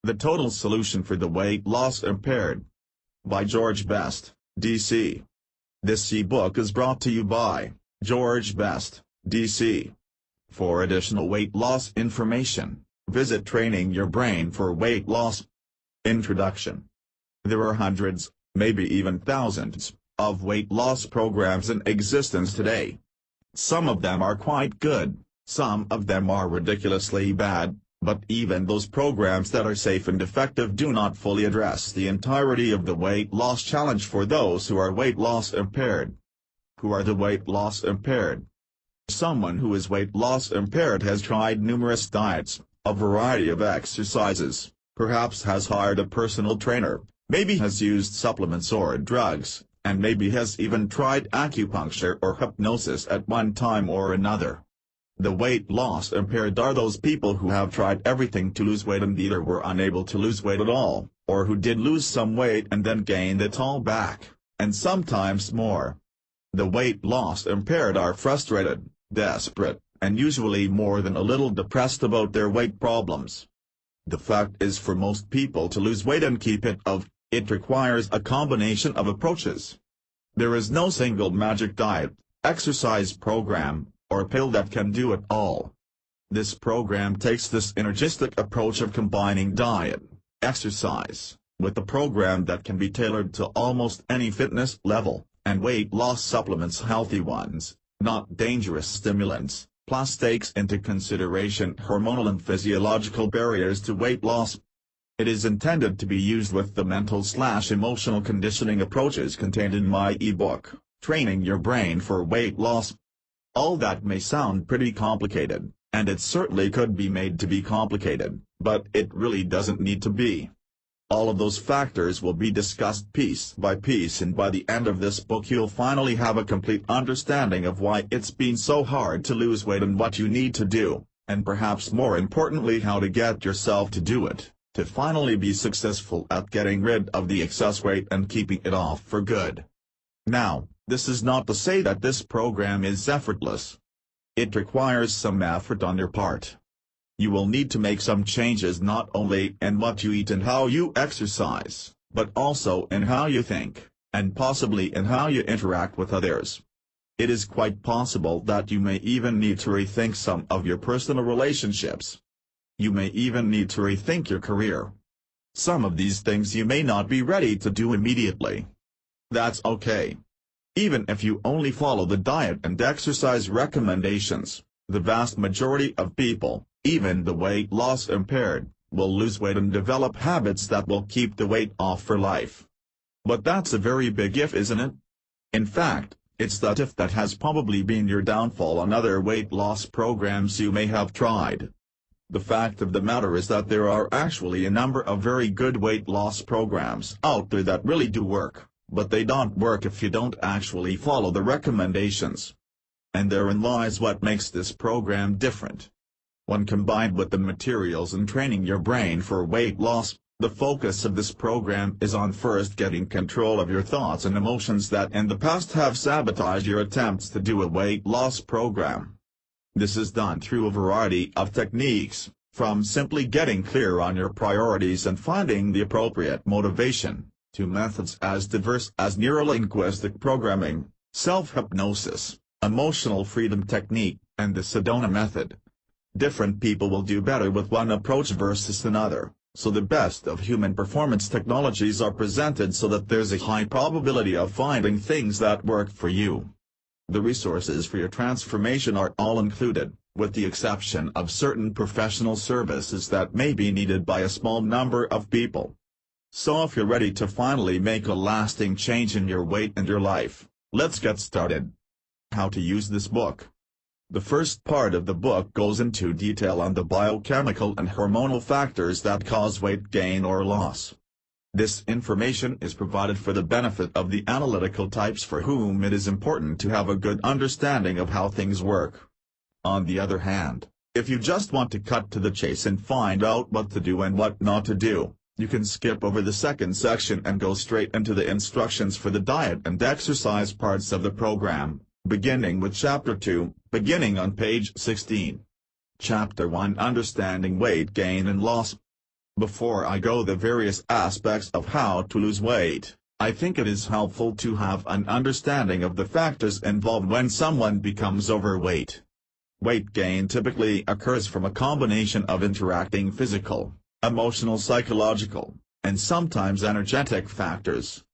The Total Solution for the Weight Loss Impaired. By George Best, D.C. This ebook is brought to you by George Best, D.C. For additional weight loss information, visit Training Your Brain for Weight Loss. Introduction. There are hundreds, maybe even thousands, of weight loss programs in existence today. Some of them are quite good, some of them are ridiculously bad, but even those programs that are safe and effective do not fully address the entirety of the weight loss challenge for those who are weight loss impaired. Who are the weight loss impaired? Someone who is weight loss impaired has tried numerous diets, a variety of exercises, perhaps has hired a personal trainer, maybe has used supplements or drugs, and maybe has even tried acupuncture or hypnosis at one time or another. The weight loss impaired are those people who have tried everything to lose weight and either were unable to lose weight at all, or who did lose some weight and then gained it all back, and sometimes more. The weight loss impaired are frustrated, desperate, and usually more than a little depressed about their weight problems. The fact is, for most people to lose weight and keep it off, it requires a combination of approaches. There is no single magic diet, exercise program, or pill that can do it all. This program takes this synergistic approach of combining diet, exercise, with a program that can be tailored to almost any fitness level, and weight loss supplements, healthy ones, not dangerous stimulants, plus takes into consideration hormonal and physiological barriers to weight loss. It is intended to be used with the mental/emotional conditioning approaches contained in my ebook, Training Your Brain for Weight Loss. All that may sound pretty complicated, and it certainly could be made to be complicated, but it really doesn't need to be. All of those factors will be discussed piece by piece, and by the end of this book you'll finally have a complete understanding of why it's been so hard to lose weight and what you need to do, and perhaps more importantly how to get yourself to do it, to finally be successful at getting rid of the excess weight and keeping it off for good. Now, this is not to say that this program is effortless. It requires some effort on your part. You will need to make some changes not only in what you eat and how you exercise, but also in how you think, and possibly in how you interact with others. It is quite possible that you may even need to rethink some of your personal relationships. You may even need to rethink your career. Some of these things you may not be ready to do immediately. That's okay. Even if you only follow the diet and exercise recommendations, the vast majority of people, even the weight loss impaired, will lose weight and develop habits that will keep the weight off for life. But that's a very big if, isn't it? In fact, it's that if that has probably been your downfall on other weight loss programs you may have tried. The fact of the matter is that there are actually a number of very good weight loss programs out there that really do work, but they don't work if you don't actually follow the recommendations. And therein lies what makes this program different. When combined with the materials in Training Your Brain for Weight Loss, the focus of this program is on first getting control of your thoughts and emotions that in the past have sabotaged your attempts to do a weight loss program. This is done through a variety of techniques, from simply getting clear on your priorities and finding the appropriate motivation, to methods as diverse as neurolinguistic programming, self-hypnosis, emotional freedom technique, and the Sedona method. Different people will do better with one approach versus another, so the best of human performance technologies are presented so that there's a high probability of finding things that work for you. The resources for your transformation are all included, with the exception of certain professional services that may be needed by a small number of people. So if you're ready to finally make a lasting change in your weight and your life, let's get started. How to use this book. The first part of the book goes into detail on the biochemical and hormonal factors that cause weight gain or loss. This information is provided for the benefit of the analytical types for whom it is important to have a good understanding of how things work. On the other hand, if you just want to cut to the chase and find out what to do and what not to do, you can skip over the second section and go straight into the instructions for the diet and exercise parts of the program, beginning with Chapter 2, beginning on page 16. Chapter 1, Understanding Weight Gain and Loss. Before I go the various aspects of how to lose weight, I think it is helpful to have an understanding of the factors involved when someone becomes overweight. Weight gain typically occurs from a combination of interacting physical, emotional, psychological, and sometimes energetic factors.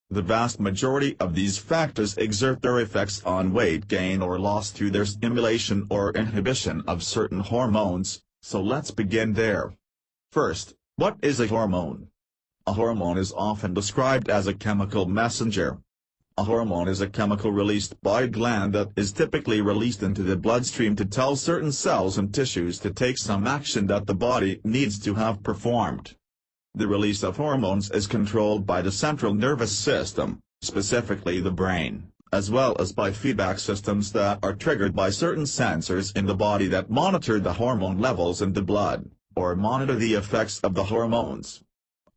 The vast majority of these factors exert their effects on weight gain or loss through their stimulation or inhibition of certain hormones, so let's begin there. First, what is a hormone? A hormone is often described as a chemical messenger. A hormone is a chemical released by a gland that is typically released into the bloodstream to tell certain cells and tissues to take some action that the body needs to have performed. The release of hormones is controlled by the central nervous system, specifically the brain, as well as by feedback systems that are triggered by certain sensors in the body that monitor the hormone levels in the blood, or monitor the effects of the hormones.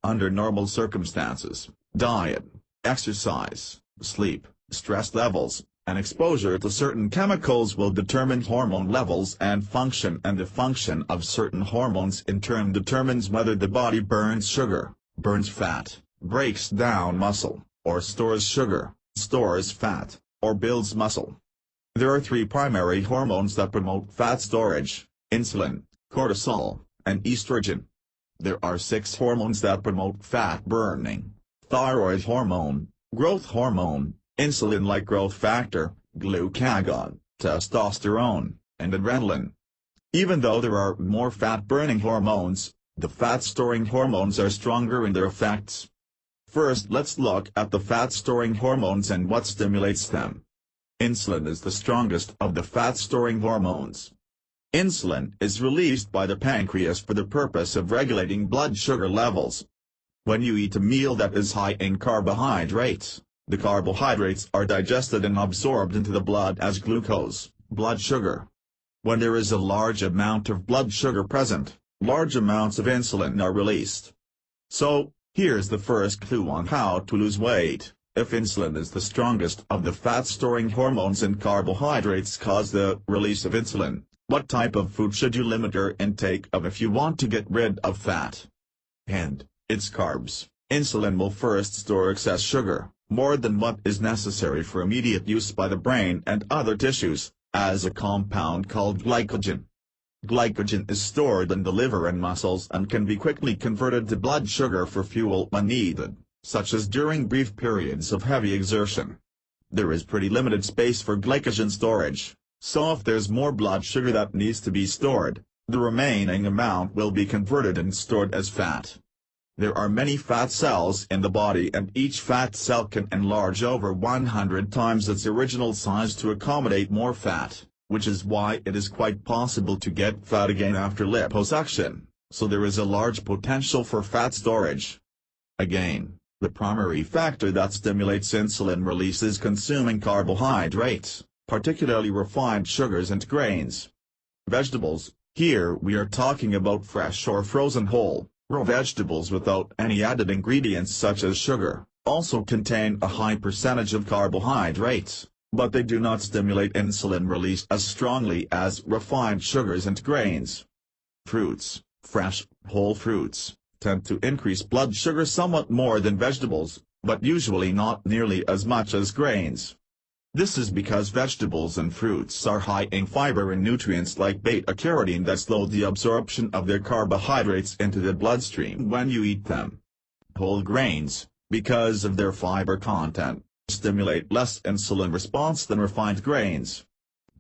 Under normal circumstances, diet, exercise, sleep, stress levels, and exposure to certain chemicals will determine hormone levels and the function of certain hormones in turn determines whether the body burns sugar, burns fat, breaks down muscle, or stores sugar, stores fat, or builds muscle. There are three primary hormones that promote fat storage: insulin, cortisol, and estrogen. There are 6 hormones that promote fat burning: thyroid hormone, growth hormone, insulin-like growth factor, glucagon, testosterone, and adrenaline. Even though there are more fat-burning hormones, the fat-storing hormones are stronger in their effects. First, let's look at the fat-storing hormones and what stimulates them. Insulin is the strongest of the fat-storing hormones. Insulin is released by the pancreas for the purpose of regulating blood sugar levels. When you eat a meal that is high in carbohydrates, the carbohydrates are digested and absorbed into the blood as glucose, blood sugar. When there is a large amount of blood sugar present, large amounts of insulin are released. So, here's the first clue on how to lose weight. If insulin is the strongest of the fat-storing hormones and carbohydrates cause the release of insulin, what type of food should you limit your intake of if you want to get rid of fat? And it's carbs. Insulin will first store excess sugar, more than what is necessary for immediate use by the brain and other tissues, as a compound called glycogen. Glycogen is stored in the liver and muscles and can be quickly converted to blood sugar for fuel when needed, such as during brief periods of heavy exertion. There is pretty limited space for glycogen storage, so if there's more blood sugar that needs to be stored, the remaining amount will be converted and stored as fat. There are many fat cells in the body and each fat cell can enlarge over 100 times its original size to accommodate more fat, which is why it is quite possible to get fat again after liposuction, so there is a large potential for fat storage. Again, the primary factor that stimulates insulin release is consuming carbohydrates, particularly refined sugars and grains. Vegetables, here we are talking about fresh or frozen whole, raw vegetables without any added ingredients such as sugar, also contain a high percentage of carbohydrates, but they do not stimulate insulin release as strongly as refined sugars and grains. Fruits, fresh, whole fruits, tend to increase blood sugar somewhat more than vegetables, but usually not nearly as much as grains. This is because vegetables and fruits are high in fiber and nutrients like beta-carotene that slow the absorption of their carbohydrates into the bloodstream when you eat them. Whole grains, because of their fiber content, stimulate less insulin response than refined grains.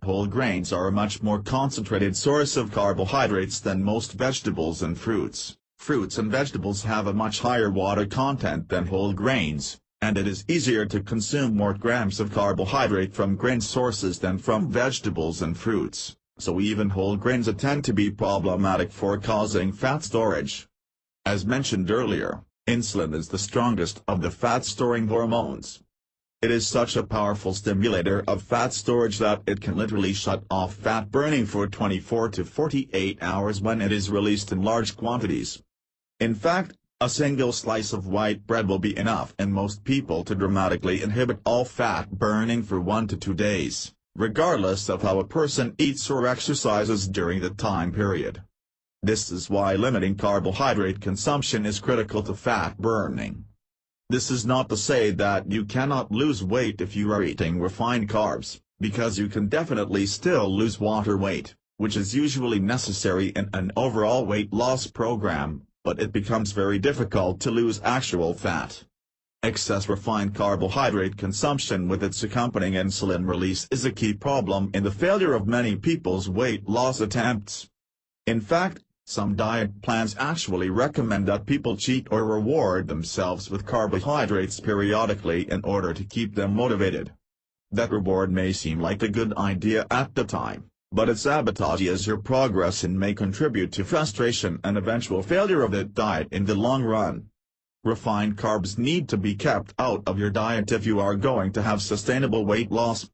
Whole grains are a much more concentrated source of carbohydrates than most vegetables and fruits. Fruits and vegetables have a much higher water content than whole grains, and it is easier to consume more grams of carbohydrate from grain sources than from vegetables and fruits, so even whole grains tend to be problematic for causing fat storage. As mentioned earlier, insulin is the strongest of the fat-storing hormones. It is such a powerful stimulator of fat storage that it can literally shut off fat burning for 24 to 48 hours when it is released in large quantities. In fact, a single slice of white bread will be enough in most people to dramatically inhibit all fat burning for 1 to 2 days, regardless of how a person eats or exercises during the time period. This is why limiting carbohydrate consumption is critical to fat burning. This is not to say that you cannot lose weight if you are eating refined carbs, because you can definitely still lose water weight, which is usually necessary in an overall weight loss program, but it becomes very difficult to lose actual fat. Excess refined carbohydrate consumption with its accompanying insulin release is a key problem in the failure of many people's weight loss attempts. In fact, some diet plans actually recommend that people cheat or reward themselves with carbohydrates periodically in order to keep them motivated. That reward may seem like a good idea at the time, but it sabotages your progress and may contribute to frustration and eventual failure of the diet in the long run. Refined carbs need to be kept out of your diet if you are going to have sustainable weight loss.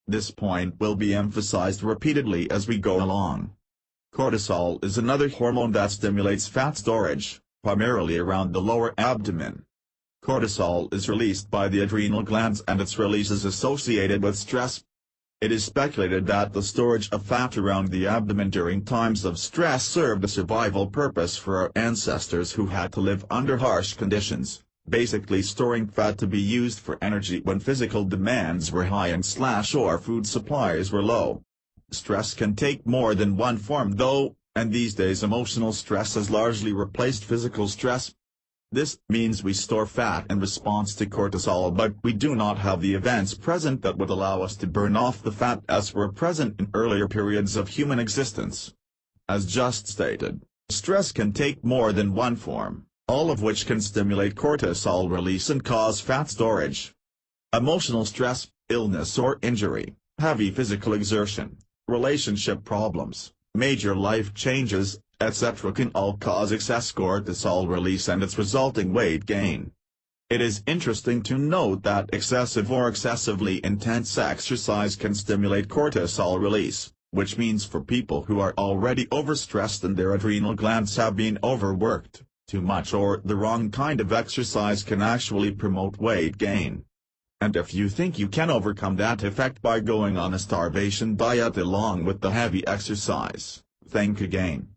This point will be emphasized repeatedly as we go along. Cortisol is another hormone that stimulates fat storage, primarily around the lower abdomen. Cortisol is released by the adrenal glands and its release is associated with stress. It is speculated that the storage of fat around the abdomen during times of stress served a survival purpose for our ancestors who had to live under harsh conditions, basically storing fat to be used for energy when physical demands were high or food supplies were low. Stress can take more than one form though, and these days emotional stress has largely replaced physical stress. This means we store fat in response to cortisol, but we do not have the events present that would allow us to burn off the fat as were present in earlier periods of human existence. As just stated, stress can take more than one form, all of which can stimulate cortisol release and cause fat storage. Emotional stress, illness or injury, heavy physical exertion, relationship problems, major life changes, etc. can all cause excess cortisol release and its resulting weight gain. It is interesting to note that excessive or excessively intense exercise can stimulate cortisol release, which means for people who are already overstressed and their adrenal glands have been overworked, too much or the wrong kind of exercise can actually promote weight gain. And if you think you can overcome that effect by going on a starvation diet along with the heavy exercise, think again.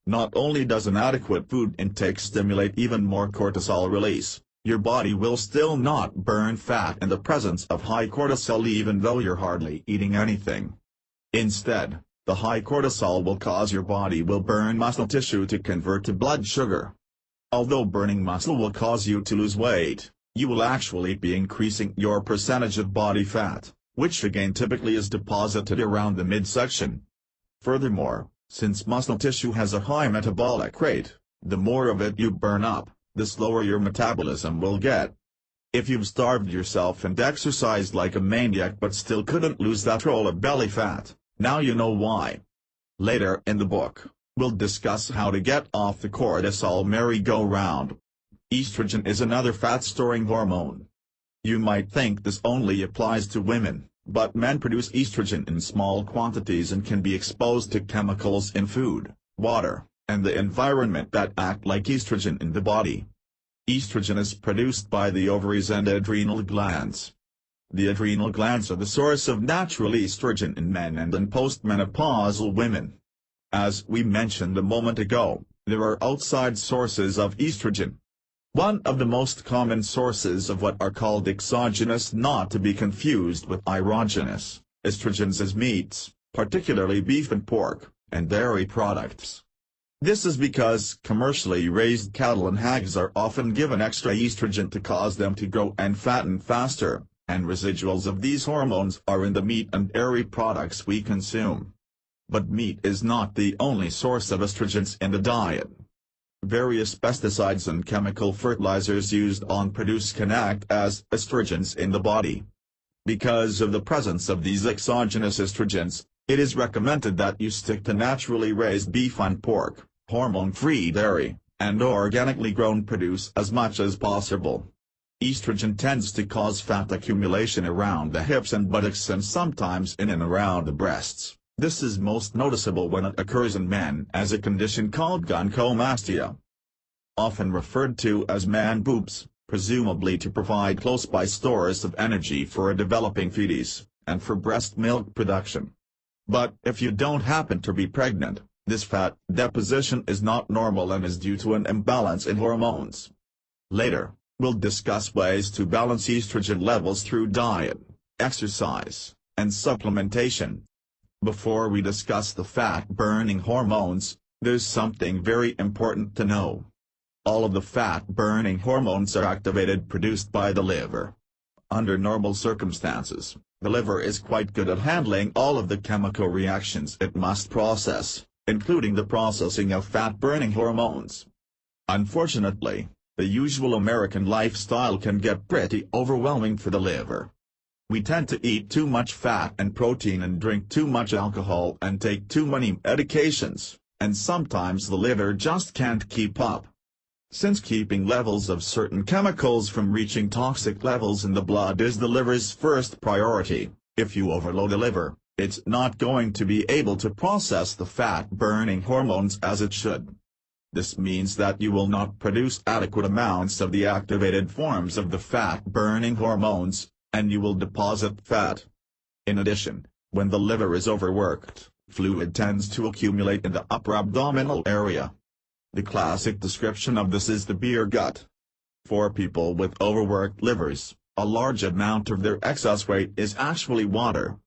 Not only does inadequate food intake stimulate even more cortisol release, your body will still not burn fat in the presence of high cortisol even though you're hardly eating anything. Instead, the high cortisol will cause your body will burn muscle tissue to convert to blood sugar. Although burning muscle will cause you to lose weight, you will actually be increasing your percentage of body fat, which again typically is deposited around the midsection. Furthermore, since muscle tissue has a high metabolic rate, the more of it you burn up, the slower your metabolism will get. If you've starved yourself and exercised like a maniac but still couldn't lose that roll of belly fat, now you know why. Later in the book, we'll discuss how to get off the cortisol merry-go-round. Estrogen is another fat-storing hormone. You might think this only applies to women, but men produce estrogen in small quantities and can be exposed to chemicals in food, water, and the environment that act like estrogen in the body. Estrogen is produced by the ovaries and adrenal glands. The adrenal glands are the source of natural estrogen in men and in postmenopausal women. As we mentioned a moment ago, there are outside sources of estrogen. One of the most common sources of what are called exogenous, not to be confused with erogenous, estrogens is meats, particularly beef and pork, and dairy products. This is because commercially raised cattle and hogs are often given extra estrogen to cause them to grow and fatten faster, and residuals of these hormones are in the meat and dairy products we consume. But meat is not the only source of estrogens in the diet. Various pesticides and chemical fertilizers used on produce can act as estrogens in the body. Because of the presence of these exogenous estrogens, it is recommended that you stick to naturally raised beef and pork, hormone-free dairy, and organically grown produce as much as possible. Estrogen tends to cause fat accumulation around the hips and buttocks and sometimes in and around the breasts. This is most noticeable when it occurs in men as a condition called gynecomastia. Often referred to as man boobs, presumably to provide close-by stores of energy for a developing fetus, and for breast milk production. But if you don't happen to be pregnant, This fat deposition is not normal and is due to an imbalance in hormones. Later, we'll discuss ways to balance estrogen levels through diet, exercise, and supplementation. Before we discuss the fat-burning hormones, there's something very important to know. All of the fat-burning hormones are produced by the liver. Under normal circumstances, the liver is quite good at handling all of the chemical reactions it must process, including the processing of fat-burning hormones. Unfortunately, the usual American lifestyle can get pretty overwhelming for the liver. We tend to eat too much fat and protein and drink too much alcohol and take too many medications, and sometimes the liver just can't keep up. Since keeping levels of certain chemicals from reaching toxic levels in the blood is the liver's first priority, if you overload the liver, it's not going to be able to process the fat-burning hormones as it should. This means that you will not produce adequate amounts of the activated forms of the fat-burning hormones, and you will deposit fat. In addition, when the liver is overworked, fluid tends to accumulate in the upper abdominal area. The classic description of this is the beer gut. For people with overworked livers, a large amount of their excess weight is actually water.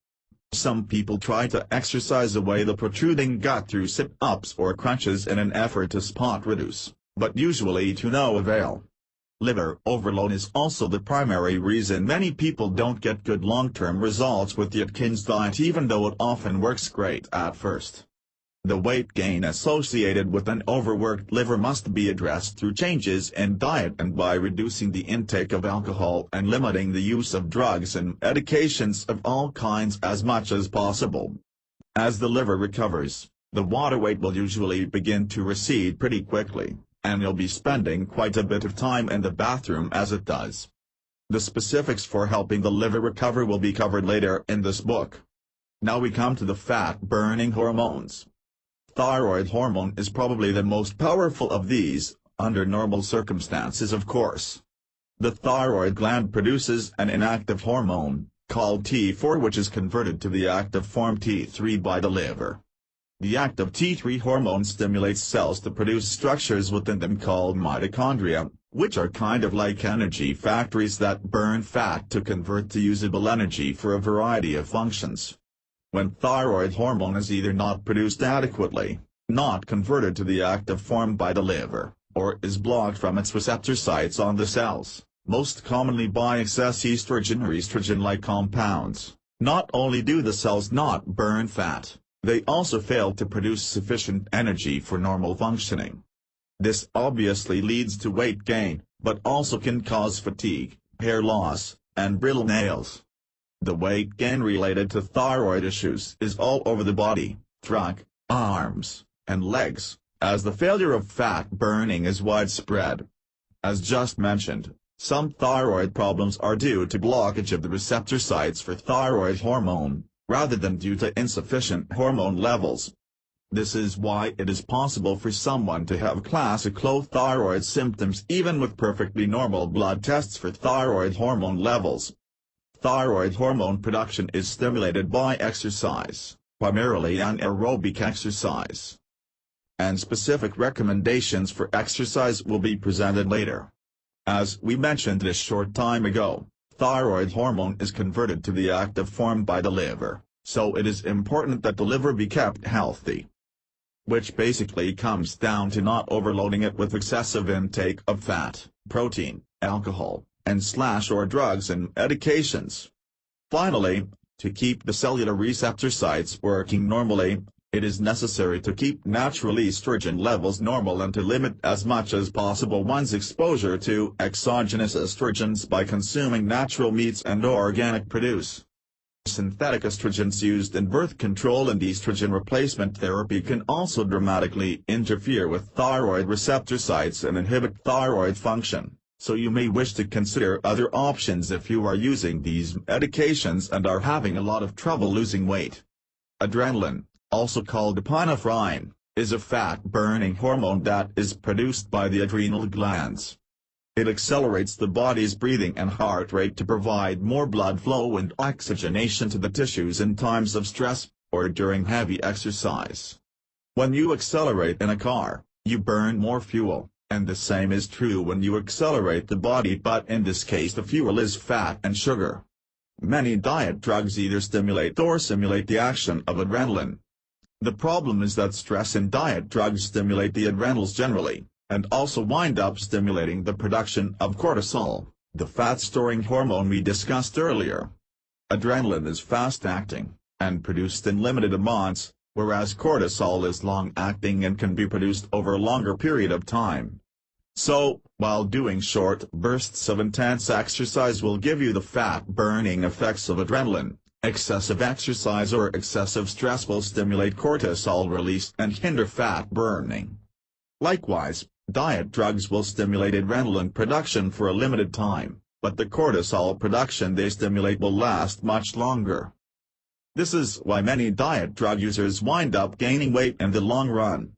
Some people try to exercise away the protruding gut through sit-ups or crunches in an effort to spot reduce, but usually to no avail. Liver overload is also the primary reason many people don't get good long-term results with the Atkins diet, even though it often works great at first. The weight gain associated with an overworked liver must be addressed through changes in diet and by reducing the intake of alcohol and limiting the use of drugs and medications of all kinds as much as possible. As the liver recovers, the water weight will usually begin to recede pretty quickly, and you'll be spending quite a bit of time in the bathroom as it does. The specifics for helping the liver recover will be covered later in this book. Now we come to the fat-burning hormones. Thyroid hormone is probably the most powerful of these, under normal circumstances of course. The thyroid gland produces an inactive hormone, called T4, which is converted to the active form T3 by the liver. The active T3 hormone stimulates cells to produce structures within them called mitochondria, which are kind of like energy factories that burn fat to convert to usable energy for a variety of functions. When thyroid hormone is either not produced adequately, not converted to the active form by the liver, or is blocked from its receptor sites on the cells, most commonly by excess estrogen or estrogen-like compounds, not only do the cells not burn fat, they also fail to produce sufficient energy for normal functioning. This obviously leads to weight gain, but also can cause fatigue, hair loss, and brittle nails. The weight gain related to thyroid issues is all over the body, trunk, arms, and legs, as the failure of fat burning is widespread. As just mentioned, some thyroid problems are due to blockage of the receptor sites for thyroid hormone, rather than due to insufficient hormone levels. This is why it is possible for someone to have classic low thyroid symptoms even with perfectly normal blood tests for thyroid hormone levels. Thyroid hormone production is stimulated by exercise, primarily anaerobic exercise. And specific recommendations for exercise will be presented later. As we mentioned a short time ago, thyroid hormone is converted to the active form by the liver, so it is important that the liver be kept healthy. Which basically comes down to not overloading it with excessive intake of fat, protein, alcohol, and/or drugs and medications. Finally, to keep the cellular receptor sites working normally, it is necessary to keep natural estrogen levels normal and to limit as much as possible one's exposure to exogenous estrogens by consuming natural meats and organic produce. Synthetic estrogens used in birth control and estrogen replacement therapy can also dramatically interfere with thyroid receptor sites and inhibit thyroid function, so you may wish to consider other options if you are using these medications and are having a lot of trouble losing weight. Adrenaline, also called epinephrine, is a fat-burning hormone that is produced by the adrenal glands. It accelerates the body's breathing and heart rate to provide more blood flow and oxygenation to the tissues in times of stress, or during heavy exercise. When you accelerate in a car, you burn more fuel, and the same is true when you accelerate the body, but in this case the fuel is fat and sugar. Many diet drugs either stimulate or simulate the action of adrenaline. The problem is that stress in diet drugs stimulate the adrenals generally, and also wind up stimulating the production of cortisol, the fat-storing hormone we discussed earlier. Adrenaline is fast-acting, and produced in limited amounts, whereas cortisol is long-acting and can be produced over a longer period of time. So, while doing short bursts of intense exercise will give you the fat-burning effects of adrenaline, excessive exercise or excessive stress will stimulate cortisol release and hinder fat burning. Likewise, diet drugs will stimulate adrenaline production for a limited time, but the cortisol production they stimulate will last much longer. This is why many diet drug users wind up gaining weight in the long run.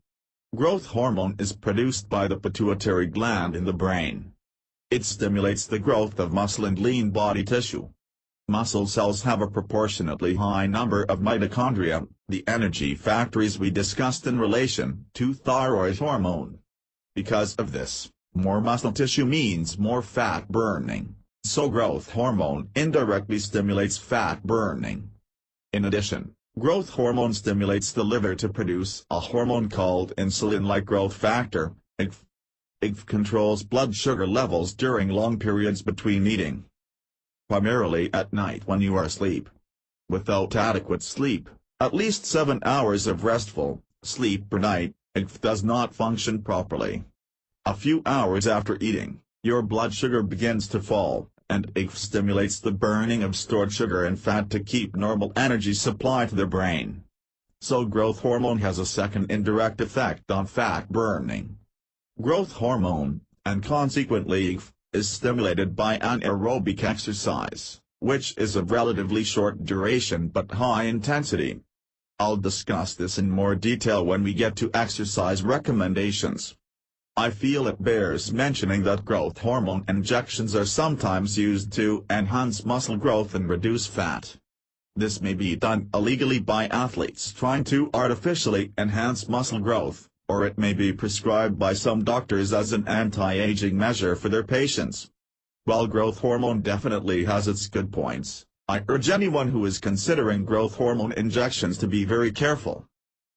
Growth hormone is produced by the pituitary gland in the brain. It stimulates the growth of muscle and lean body tissue. Muscle cells have a proportionately high number of mitochondria, the energy factories we discussed in relation to thyroid hormone. Because of this, more muscle tissue means more fat burning, so growth hormone indirectly stimulates fat burning. In addition, growth hormone stimulates the liver to produce a hormone called insulin-like growth factor, IGF. IGF controls blood sugar levels during long periods between eating, primarily at night when you are asleep. Without adequate sleep, at least 7 hours of restful sleep per night, IGF does not function properly. A few hours after eating, your blood sugar begins to fall, and IGF stimulates the burning of stored sugar and fat to keep normal energy supply to the brain. So growth hormone has a second indirect effect on fat burning. Growth hormone, and consequently IGF, is stimulated by anaerobic exercise, which is of relatively short duration but high intensity. I'll discuss this in more detail when we get to exercise recommendations. I feel it bears mentioning that growth hormone injections are sometimes used to enhance muscle growth and reduce fat. This may be done illegally by athletes trying to artificially enhance muscle growth, or it may be prescribed by some doctors as an anti-aging measure for their patients. While growth hormone definitely has its good points, I urge anyone who is considering growth hormone injections to be very careful.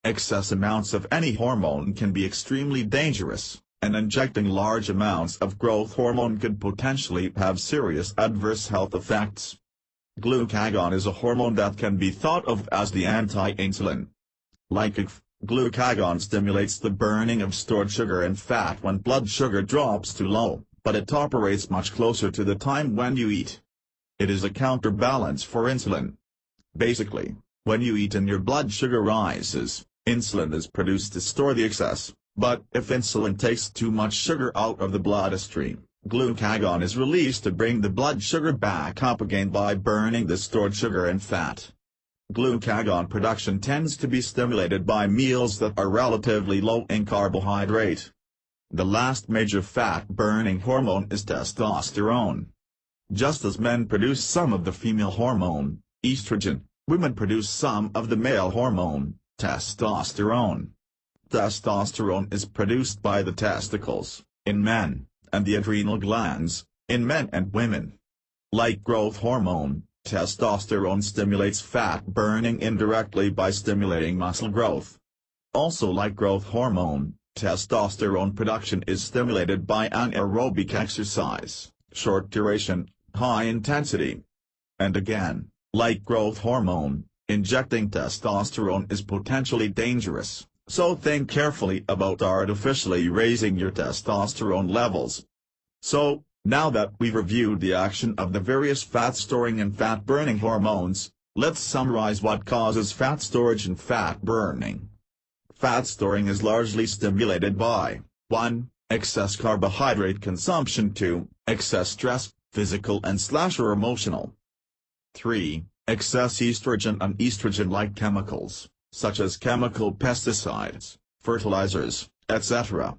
Excess amounts of any hormone can be extremely dangerous, and injecting large amounts of growth hormone could potentially have serious adverse health effects. Glucagon is a hormone that can be thought of as the anti-insulin. Like IGF, glucagon stimulates the burning of stored sugar and fat when blood sugar drops too low, but it operates much closer to the time when you eat. It is a counterbalance for insulin. Basically, when you eat and your blood sugar rises, insulin is produced to store the excess. But if insulin takes too much sugar out of the bloodstream, glucagon is released to bring the blood sugar back up again by burning the stored sugar and fat. Glucagon production tends to be stimulated by meals that are relatively low in carbohydrate. The last major fat-burning hormone is testosterone. Just as men produce some of the female hormone, estrogen, women produce some of the male hormone, testosterone. Testosterone is produced by the testicles, in men, and the adrenal glands, in men and women. Like growth hormone, testosterone stimulates fat burning indirectly by stimulating muscle growth. Also like growth hormone, testosterone production is stimulated by anaerobic exercise, short duration, high intensity. And again, like growth hormone, injecting testosterone is potentially dangerous. So think carefully about artificially raising your testosterone levels. So, now that we've reviewed the action of the various fat-storing and fat-burning hormones, let's summarize what causes fat storage and fat burning. Fat storing is largely stimulated by 1. Excess carbohydrate consumption. 2. Excess stress, physical and/or emotional. 3. Excess estrogen and estrogen-like chemicals, such as chemical pesticides, fertilizers, etc.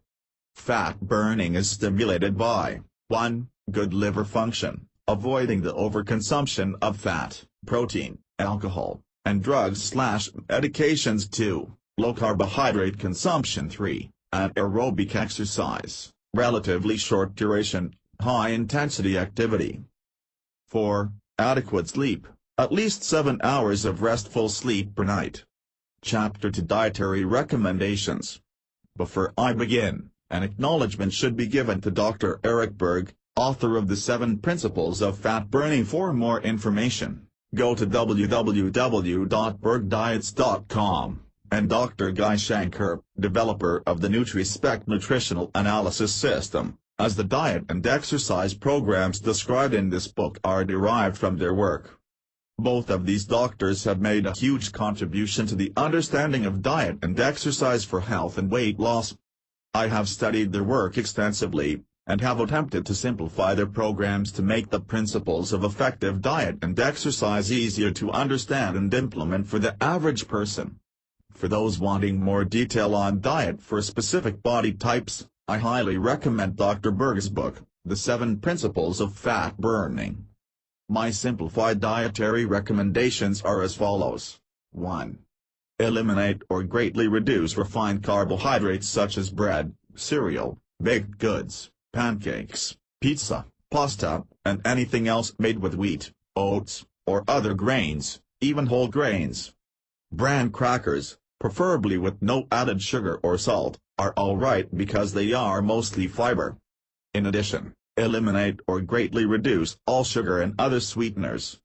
Fat burning is stimulated by 1. Good liver function, avoiding the overconsumption of fat, protein, alcohol, and drugs/medications. 2. low carbohydrate consumption. 3. Anaerobic exercise, relatively short duration, high intensity activity. 4. Adequate sleep, at least 7 hours of restful sleep per night. Chapter 2: Dietary Recommendations. Before I begin, an acknowledgement should be given to Dr. Eric Berg, author of the 7 Principles of Fat Burning. For more information, go to www.bergdiets.com, and Dr. Guy Shankar, developer of the NutriSpect nutritional analysis system, as the diet and exercise programs described in this book are derived from their work. Both of these doctors have made a huge contribution to the understanding of diet and exercise for health and weight loss. I have studied their work extensively, and have attempted to simplify their programs to make the principles of effective diet and exercise easier to understand and implement for the average person. For those wanting more detail on diet for specific body types, I highly recommend Dr. Berg's book, The 7 Principles of Fat Burning. My simplified dietary recommendations are as follows. 1. Eliminate or greatly reduce refined carbohydrates such as bread, cereal, baked goods, pancakes, pizza, pasta, and anything else made with wheat, oats, or other grains, even whole grains. Bran crackers, preferably with no added sugar or salt, are alright because they are mostly fiber. In addition, eliminate or greatly reduce all sugar and other sweeteners.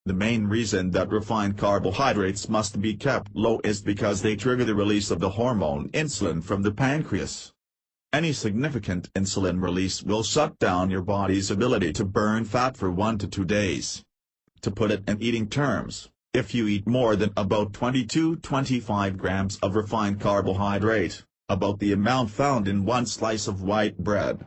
The main reason that refined carbohydrates must be kept low is because they trigger the release of the hormone insulin from the pancreas. Any significant insulin release will shut down your body's ability to burn fat for 1 to 2 days. To put it in eating terms, if you eat more than about 20 to 25 grams of refined carbohydrate, about the amount found in 1 slice of white bread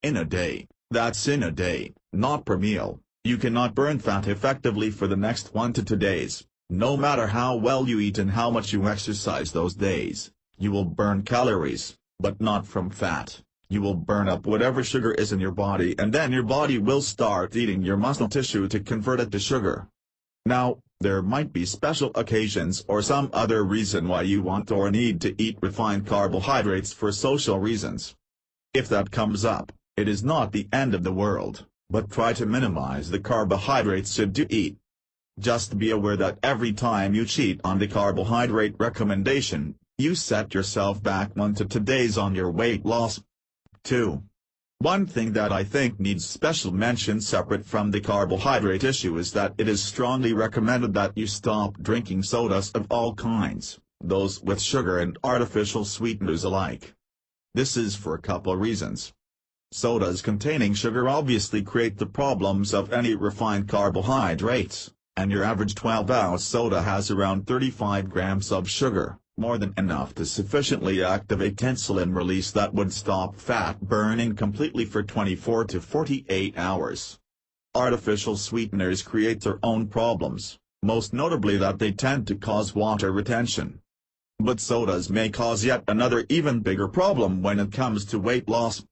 in a day, that's in a day, not per meal, you cannot burn fat effectively for the next 1 to 2 days. No matter how well you eat and how much you exercise those days, you will burn calories, but not from fat. You will burn up whatever sugar is in your body, and then your body will start eating your muscle tissue to convert it to sugar. Now, there might be special occasions or some other reason why you want or need to eat refined carbohydrates for social reasons. If that comes up, it is not the end of the world, but try to minimize the carbohydrates you do eat. Just be aware that every time you cheat on the carbohydrate recommendation, you set yourself back 1 to 2 days on your weight loss. 2. One thing that I think needs special mention separate from the carbohydrate issue is that it is strongly recommended that you stop drinking sodas of all kinds, those with sugar and artificial sweeteners alike. This is for a couple reasons. Sodas containing sugar obviously create the problems of any refined carbohydrates, and your average 12-ounce soda has around 35 grams of sugar, more than enough to sufficiently activate insulin release that would stop fat burning completely for 24 to 48 hours. Artificial sweeteners create their own problems, most notably that they tend to cause water retention. But sodas may cause yet another even bigger problem when it comes to weight loss.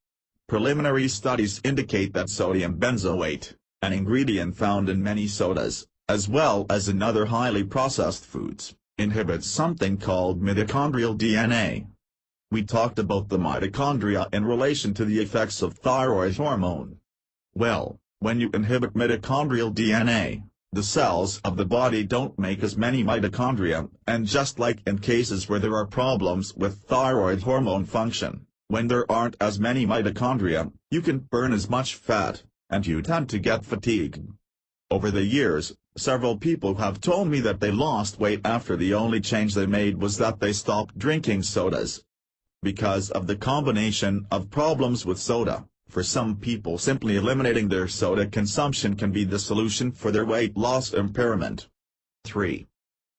Preliminary studies indicate that sodium benzoate, an ingredient found in many sodas, as well as in other highly processed foods, inhibits something called mitochondrial DNA. We talked about the mitochondria in relation to the effects of thyroid hormone. Well, when you inhibit mitochondrial DNA, the cells of the body don't make as many mitochondria, and just like in cases where there are problems with thyroid hormone function, when there aren't as many mitochondria, you can burn as much fat, and you tend to get fatigued. Over the years, several people have told me that they lost weight after the only change they made was that they stopped drinking sodas. Because of the combination of problems with soda, for some people simply eliminating their soda consumption can be the solution for their weight loss impairment. 3.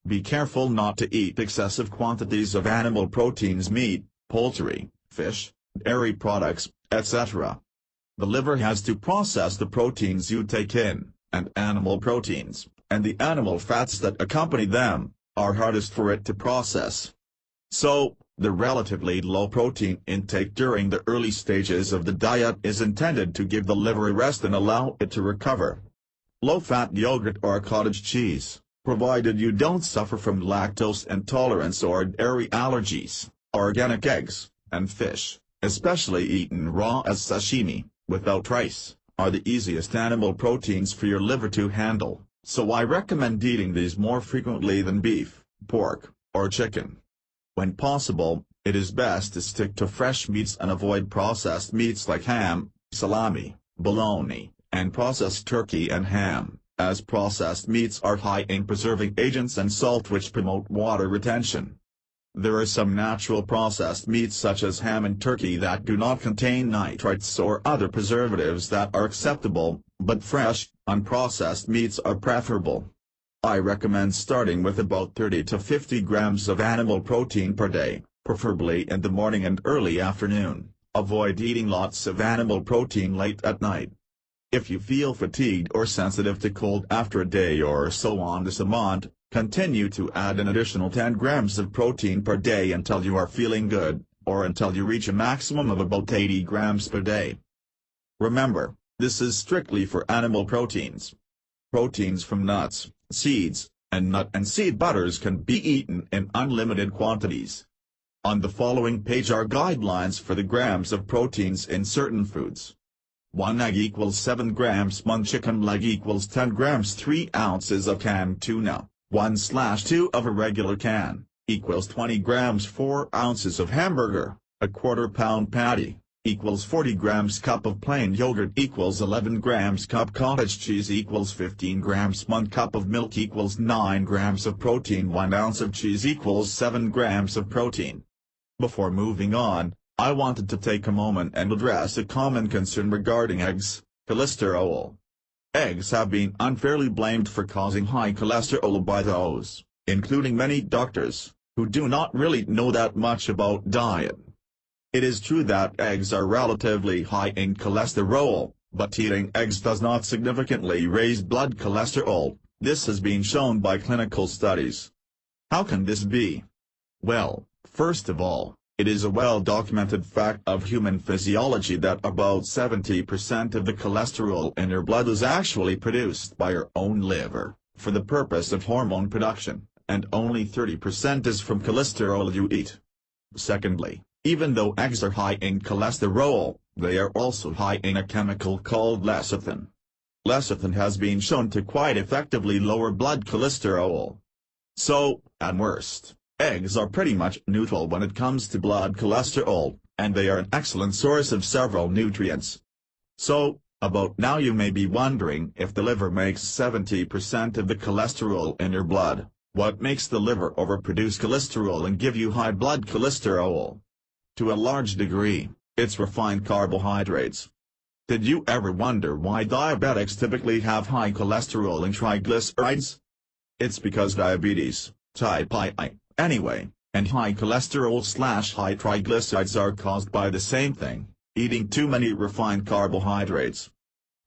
Be careful not to eat excessive quantities of animal proteins, meat, poultry, fish, dairy products, etc. The liver has to process the proteins you take in, and animal proteins, and the animal fats that accompany them, are hardest for it to process. So, the relatively low protein intake during the early stages of the diet is intended to give the liver a rest and allow it to recover. Low-fat yogurt or cottage cheese, provided you don't suffer from lactose intolerance or dairy allergies. Organic eggs and fish, especially eaten raw as sashimi, without rice, are the easiest animal proteins for your liver to handle, so I recommend eating these more frequently than beef, pork, or chicken. When possible, it is best to stick to fresh meats and avoid processed meats like ham, salami, bologna, and processed turkey and ham, as processed meats are high in preserving agents and salt which promote water retention. There are some natural processed meats such as ham and turkey that do not contain nitrates or other preservatives that are acceptable, but fresh, unprocessed meats are preferable. I recommend starting with about 30 to 50 grams of animal protein per day, preferably in the morning and early afternoon. Avoid eating lots of animal protein late at night. If you feel fatigued or sensitive to cold after a day or so on this amount, continue to add an additional 10 grams of protein per day until you are feeling good, or until you reach a maximum of about 80 grams per day. Remember, this is strictly for animal proteins. Proteins from nuts, seeds, and nut and seed butters can be eaten in unlimited quantities. On the following page are guidelines for the grams of proteins in certain foods. 1 egg equals 7 grams. 1 chicken leg equals 10 grams. 3 ounces of canned tuna, 1/2 of a regular can, equals 20 grams. 4 ounces of hamburger, a quarter-pound patty, equals 40 grams. Cup of plain yogurt equals 11 grams. Cup cottage cheese equals 15 grams. 1 cup of milk equals 9 grams of protein. 1 ounce of cheese equals 7 grams of protein. Before moving on, I wanted to take a moment and address a common concern regarding eggs: cholesterol. Eggs have been unfairly blamed for causing high cholesterol by those, including many doctors, who do not really know that much about diet. It is true that eggs are relatively high in cholesterol, but eating eggs does not significantly raise blood cholesterol. This has been shown by clinical studies. How can this be? Well, first of all, it is a well-documented fact of human physiology that about 70% of the cholesterol in your blood is actually produced by your own liver, for the purpose of hormone production, and only 30% is from cholesterol you eat. Secondly, even though eggs are high in cholesterol, they are also high in a chemical called lecithin. Lecithin has been shown to quite effectively lower blood cholesterol. So, at worst, eggs are pretty much neutral when it comes to blood cholesterol, and they are an excellent source of several nutrients. So, about now you may be wondering, if the liver makes 70% of the cholesterol in your blood, what makes the liver overproduce cholesterol and give you high blood cholesterol? To a large degree, it's refined carbohydrates. Did you ever wonder why diabetics typically have high cholesterol and triglycerides? It's because diabetes, type I, anyway, and high cholesterol/high triglycerides are caused by the same thing: eating too many refined carbohydrates.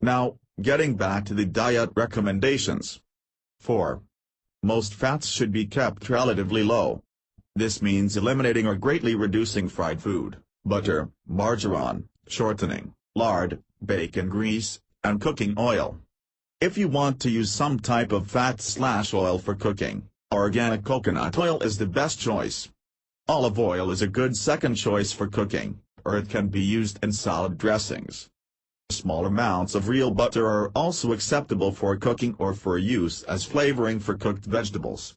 Now, getting back to the diet recommendations. 4. Most fats should be kept relatively low. This means eliminating or greatly reducing fried food, butter, margarine, shortening, lard, bacon grease, and cooking oil. If you want to use some type of fat/oil for cooking, organic coconut oil is the best choice. Olive oil is a good second choice for cooking, or it can be used in salad dressings. Small amounts of real butter are also acceptable for cooking or for use as flavoring for cooked vegetables.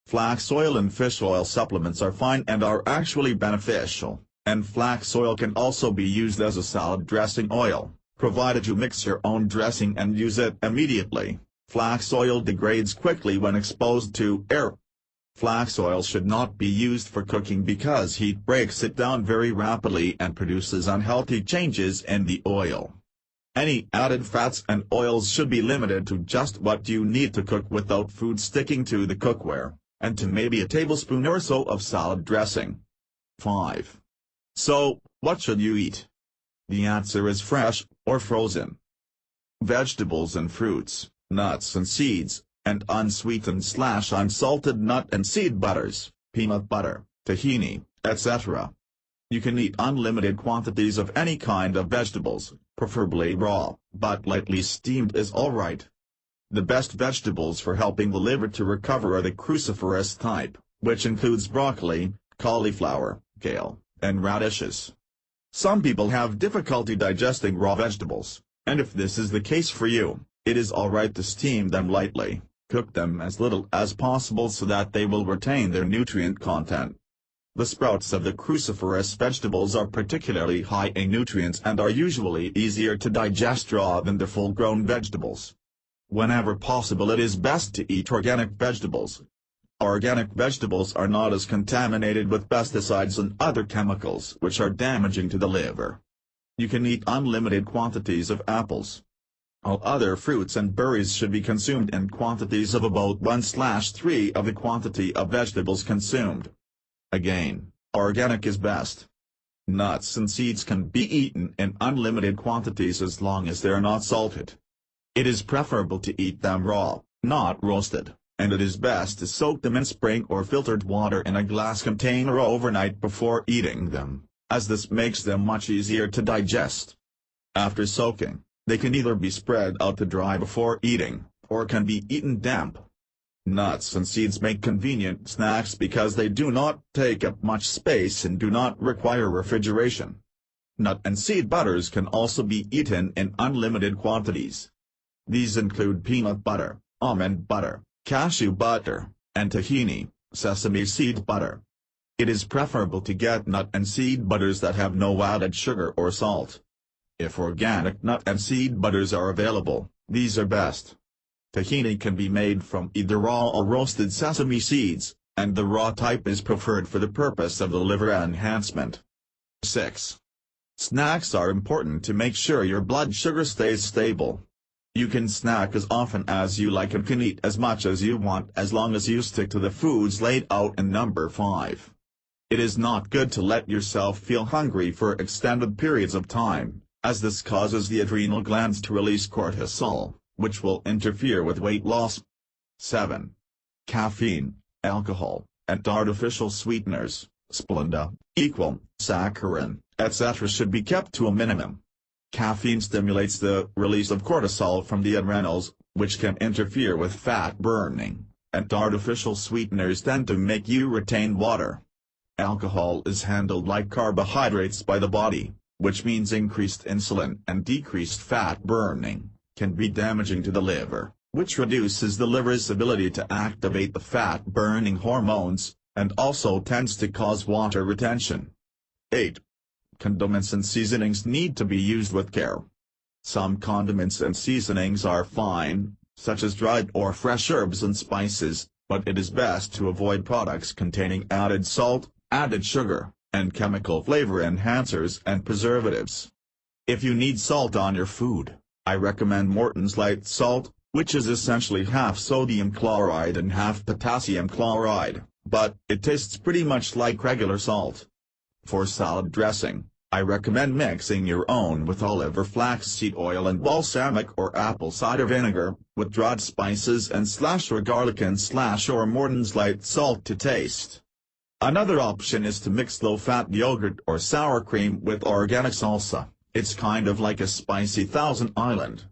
Flax oil and fish oil supplements are fine and are actually beneficial, and flax oil can also be used as a salad dressing oil, provided you mix your own dressing and use it immediately. Flax oil degrades quickly when exposed to air. Flax oil should not be used for cooking because heat breaks it down very rapidly and produces unhealthy changes in the oil. Any added fats and oils should be limited to just what you need to cook without food sticking to the cookware, and to maybe a tablespoon or so of salad dressing. 5. So, what should you eat? The answer is fresh, or frozen vegetables and fruits, nuts and seeds, and unsweetened/unsalted nut and seed butters, peanut butter, tahini, etc. You can eat unlimited quantities of any kind of vegetables, preferably raw, but lightly steamed is alright. The best vegetables for helping the liver to recover are the cruciferous type, which includes broccoli, cauliflower, kale, and radishes. Some people have difficulty digesting raw vegetables, and if this is the case for you, it is alright to steam them lightly. Cook them as little as possible so that they will retain their nutrient content. The sprouts of the cruciferous vegetables are particularly high in nutrients and are usually easier to digest raw than the full-grown vegetables. Whenever possible, it is best to eat organic vegetables. Organic vegetables are not as contaminated with pesticides and other chemicals which are damaging to the liver. You can eat unlimited quantities of apples. All other fruits and berries should be consumed in quantities of about 1/3 of the quantity of vegetables consumed. Again, organic is best. Nuts and seeds can be eaten in unlimited quantities as long as they are not salted. It is preferable to eat them raw, not roasted, and it is best to soak them in spring or filtered water in a glass container overnight before eating them, as this makes them much easier to digest. After soaking, they can either be spread out to dry before eating, or can be eaten damp. Nuts and seeds make convenient snacks because they do not take up much space and do not require refrigeration. Nut and seed butters can also be eaten in unlimited quantities. These include peanut butter, almond butter, cashew butter, and tahini, sesame seed butter. It is preferable to get nut and seed butters that have no added sugar or salt. If organic nut and seed butters are available, these are best. Tahini can be made from either raw or roasted sesame seeds, and the raw type is preferred for the purpose of the liver enhancement. 6. Snacks are important to make sure your blood sugar stays stable. You can snack as often as you like and can eat as much as you want as long as you stick to the foods laid out in number 5. It is not good to let yourself feel hungry for extended periods of time, as this causes the adrenal glands to release cortisol, which will interfere with weight loss. 7. Caffeine, alcohol, and artificial sweeteners, Splenda, saccharin, etc. should be kept to a minimum. Caffeine stimulates the release of cortisol from the adrenals, which can interfere with fat burning, and artificial sweeteners tend to make you retain water. Alcohol is handled like carbohydrates by the body, which means increased insulin and decreased fat burning can be damaging to the liver, which reduces the liver's ability to activate the fat-burning hormones, and also tends to cause water retention. 8. Condiments and seasonings need to be used with care. Some condiments and seasonings are fine, such as dried or fresh herbs and spices, but it is best to avoid products containing added salt, added sugar, and chemical flavor enhancers and preservatives. If you need salt on your food, I recommend Morton's Light Salt, which is essentially half sodium chloride and half potassium chloride, but it tastes pretty much like regular salt. For salad dressing, I recommend mixing your own with olive or flaxseed oil and balsamic or apple cider vinegar, with dried spices and /or garlic and /or Morton's Light Salt to taste. Another option is to mix low-fat yogurt or sour cream with organic salsa. It's kind of like a spicy Thousand Island.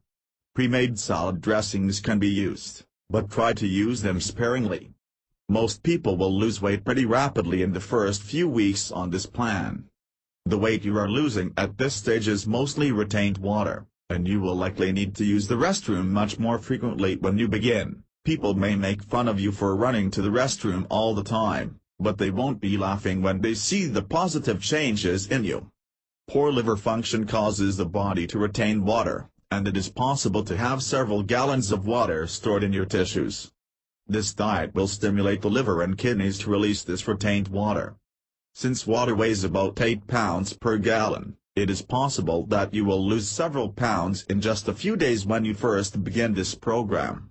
Pre-made salad dressings can be used, but try to use them sparingly. Most people will lose weight pretty rapidly in the first few weeks on this plan. The weight you are losing at this stage is mostly retained water, and you will likely need to use the restroom much more frequently when you begin. People may make fun of you for running to the restroom all the time, but they won't be laughing when they see the positive changes in you. Poor liver function causes the body to retain water, and it is possible to have several gallons of water stored in your tissues. This diet will stimulate the liver and kidneys to release this retained water. Since water weighs about 8 pounds per gallon, it is possible that you will lose several pounds in just a few days when you first begin this program.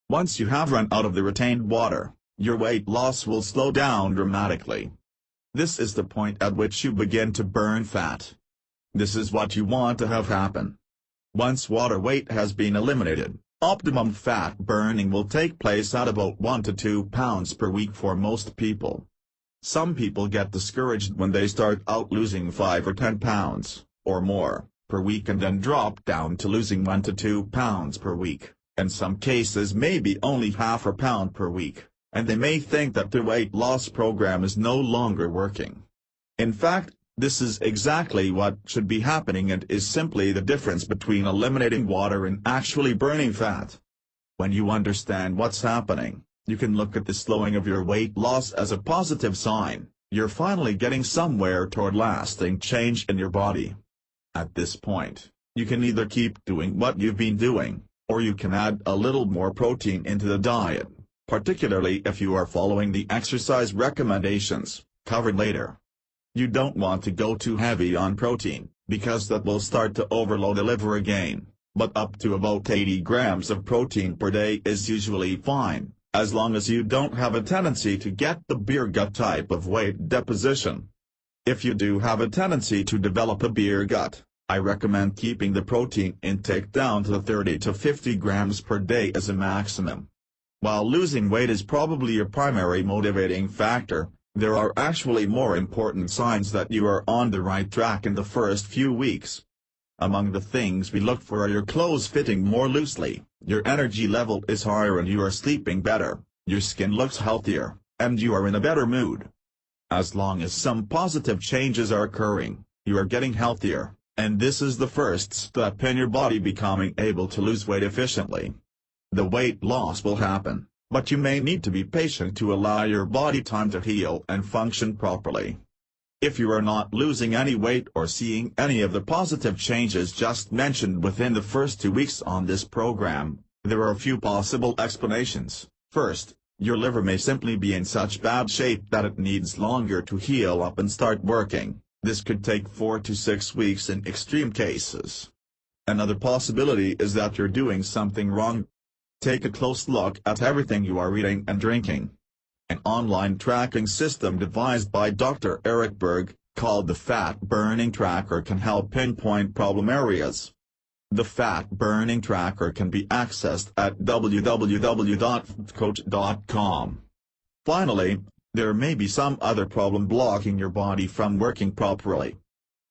Once you have run out of the retained water, your weight loss will slow down dramatically. This is the point at which you begin to burn fat. This is what you want to have happen. Once water weight has been eliminated, optimum fat burning will take place at about 1 to 2 pounds per week for most people. Some people get discouraged when they start out losing 5 or 10 pounds, or more, per week and then drop down to losing 1 to 2 pounds per week, In some cases maybe only half a pound per week, and they may think that their weight loss program is no longer working. In fact, this is exactly what should be happening and is simply the difference between eliminating water and actually burning fat. When you understand what's happening, you can look at the slowing of your weight loss as a positive sign. You're finally getting somewhere toward lasting change in your body. At this point, you can either keep doing what you've been doing, or you can add a little more protein into the diet, particularly if you are following the exercise recommendations covered later. You don't want to go too heavy on protein, because that will start to overload the liver again, but up to about 80 grams of protein per day is usually fine, as long as you don't have a tendency to get the beer gut type of weight deposition. If you do have a tendency to develop a beer gut, I recommend keeping the protein intake down to 30 to 50 grams per day as a maximum. While losing weight is probably your primary motivating factor, there are actually more important signs that you are on the right track in the first few weeks. Among the things we look for are your clothes fitting more loosely, your energy level is higher and you are sleeping better, your skin looks healthier, and you are in a better mood. As long as some positive changes are occurring, you are getting healthier, and this is the first step in your body becoming able to lose weight efficiently. The weight loss will happen, but you may need to be patient to allow your body time to heal and function properly. If you are not losing any weight or seeing any of the positive changes just mentioned within the first 2 weeks on this program, there are a few possible explanations. First, your liver may simply be in such bad shape that it needs longer to heal up and start working. This could take 4 to 6 weeks in extreme cases. Another possibility is that you're doing something wrong. Take a close look at everything you are eating and drinking. An online tracking system devised by Dr. Eric Berg, called the Fat Burning Tracker, can help pinpoint problem areas. The Fat Burning Tracker can be accessed at www.fatcoach.com. Finally, there may be some other problem blocking your body from working properly.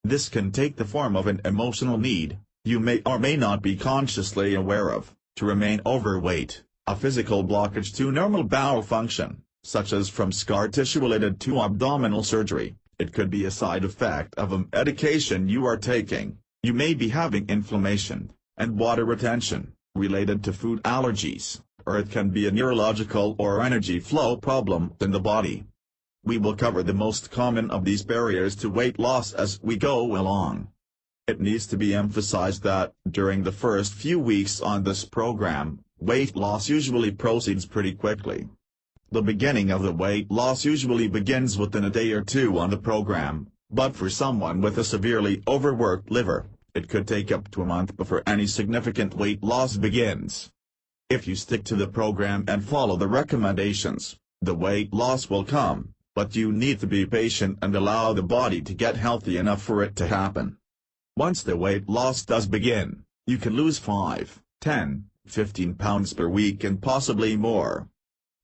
This can take the form of an emotional need, you may or may not be consciously aware of, to remain overweight, a physical blockage to normal bowel function, such as from scar tissue related to abdominal surgery. It could be a side effect of a medication you are taking. You may be having inflammation and water retention related to food allergies, or it can be a neurological or energy flow problem in the body. We will cover the most common of these barriers to weight loss as we go along. It needs to be emphasized that, during the first few weeks on this program, weight loss usually proceeds pretty quickly. The beginning of the weight loss usually begins within a day or two on the program, but for someone with a severely overworked liver, it could take up to a month before any significant weight loss begins. If you stick to the program and follow the recommendations, the weight loss will come, but you need to be patient and allow the body to get healthy enough for it to happen. Once the weight loss does begin, you can lose 5, 10, 15 pounds per week and possibly more.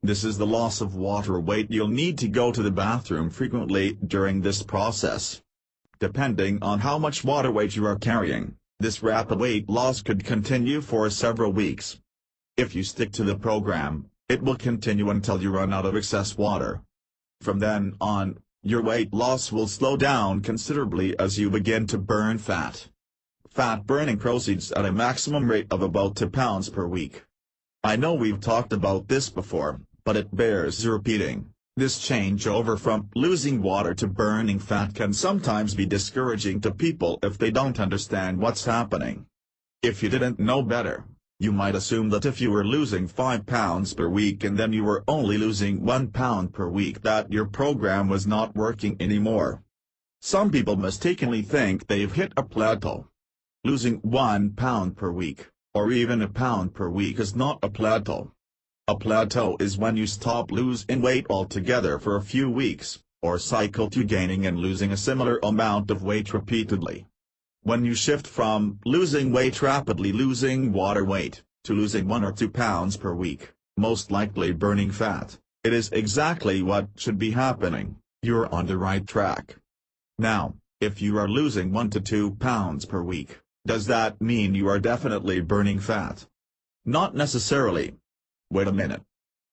This is the loss of water weight. You'll need to go to the bathroom frequently during this process. Depending on how much water weight you are carrying, this rapid weight loss could continue for several weeks. If you stick to the program, it will continue until you run out of excess water. From then on, your weight loss will slow down considerably as you begin to burn fat. Fat burning proceeds at a maximum rate of about 2 pounds per week. I know we've talked about this before, but it bears repeating. This changeover from losing water to burning fat can sometimes be discouraging to people if they don't understand what's happening. If you didn't know better, you might assume that if you were losing 5 pounds per week and then you were only losing 1 pound per week, that your program was not working anymore. Some people mistakenly think they've hit a plateau. Losing 1 pound per week, or even a pound per week, is not a plateau. A plateau is when you stop losing weight altogether for a few weeks, or cycle to gaining and losing a similar amount of weight repeatedly. When you shift from losing weight rapidly, losing water weight, to losing 1 or 2 pounds per week, most likely burning fat, it is exactly what should be happening. You're on the right track. Now, if you are losing 1 to 2 pounds per week, does that mean you are definitely burning fat? Not necessarily. Wait a minute.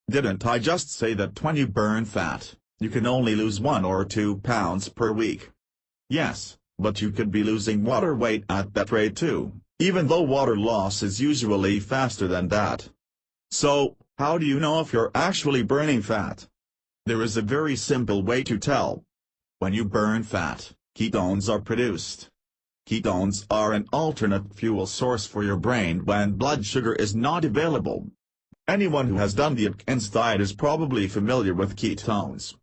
Didn't I just say that when you burn fat, you can only lose 1 or 2 pounds per week? Yes, but you could be losing water weight at that rate too, even though water loss is usually faster than that. So, how do you know if you're actually burning fat? There is a very simple way to tell. When you burn fat, ketones are produced. Ketones are an alternate fuel source for your brain when blood sugar is not available. Anyone who has done the Atkins diet is probably familiar with ketones.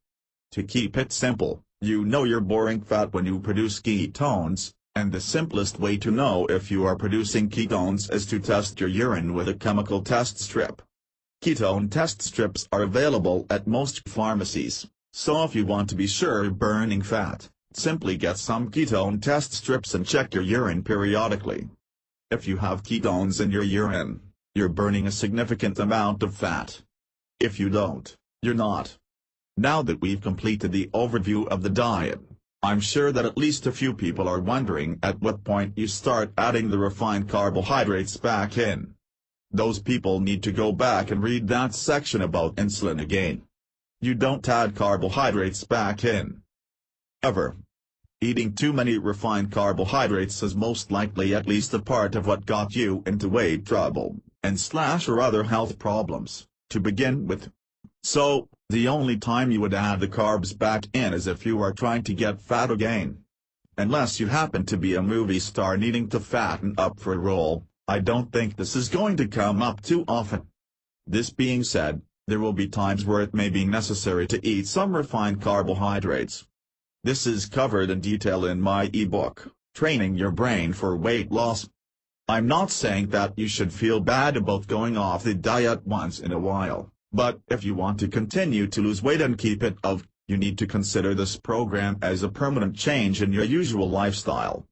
To keep it simple, you know you're burning fat when you produce ketones, and the simplest way to know if you are producing ketones is to test your urine with a chemical test strip. Ketone test strips are available at most pharmacies, so if you want to be sure you're burning fat, simply get some ketone test strips and check your urine periodically. If you have ketones in your urine, you're burning a significant amount of fat. If you don't, you're not. Now that we've completed the overview of the diet, I'm sure that at least a few people are wondering at what point you start adding the refined carbohydrates back in. Those people need to go back and read that section about insulin again. You don't add carbohydrates back in. Ever. Eating too many refined carbohydrates is most likely at least a part of what got you into weight trouble, or other health problems, to begin with. So, the only time you would add the carbs back in is if you are trying to get fat again. Unless you happen to be a movie star needing to fatten up for a role, I don't think this is going to come up too often. This being said, there will be times where it may be necessary to eat some refined carbohydrates. This is covered in detail in my ebook, Training Your Brain for Weight Loss. I'm not saying that you should feel bad about going off the diet once in a while, but if you want to continue to lose weight and keep it off, you need to consider this program as a permanent change in your usual lifestyle.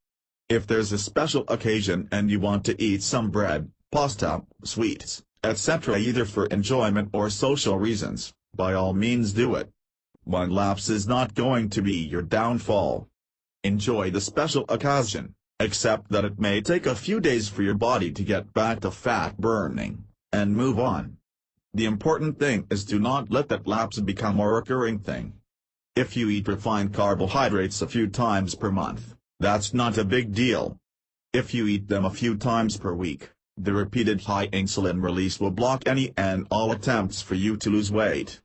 If there's a special occasion and you want to eat some bread, pasta, sweets, etc. either for enjoyment or social reasons, by all means do it. One lapse is not going to be your downfall. Enjoy the special occasion, except that it may take a few days for your body to get back to fat burning, and move on. The important thing is to not let that lapse become a recurring thing. If you eat refined carbohydrates a few times per month, that's not a big deal. If you eat them a few times per week, the repeated high insulin release will block any and all attempts for you to lose weight.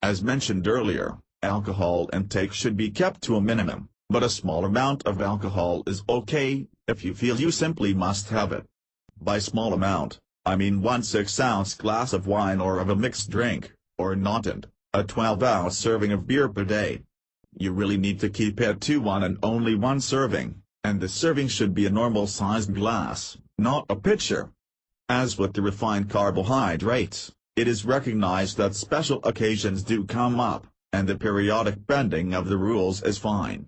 As mentioned earlier, alcohol intake should be kept to a minimum, but a small amount of alcohol is okay, if you feel you simply must have it. By small amount, I mean 1 6-ounce glass of wine or of a mixed drink, or not, and a 12-ounce serving of beer per day. You really need to keep it to 1 and only 1 serving, and the serving should be a normal-sized glass, not a pitcher. As with the refined carbohydrates, it is recognized that special occasions do come up, and the periodic bending of the rules is fine.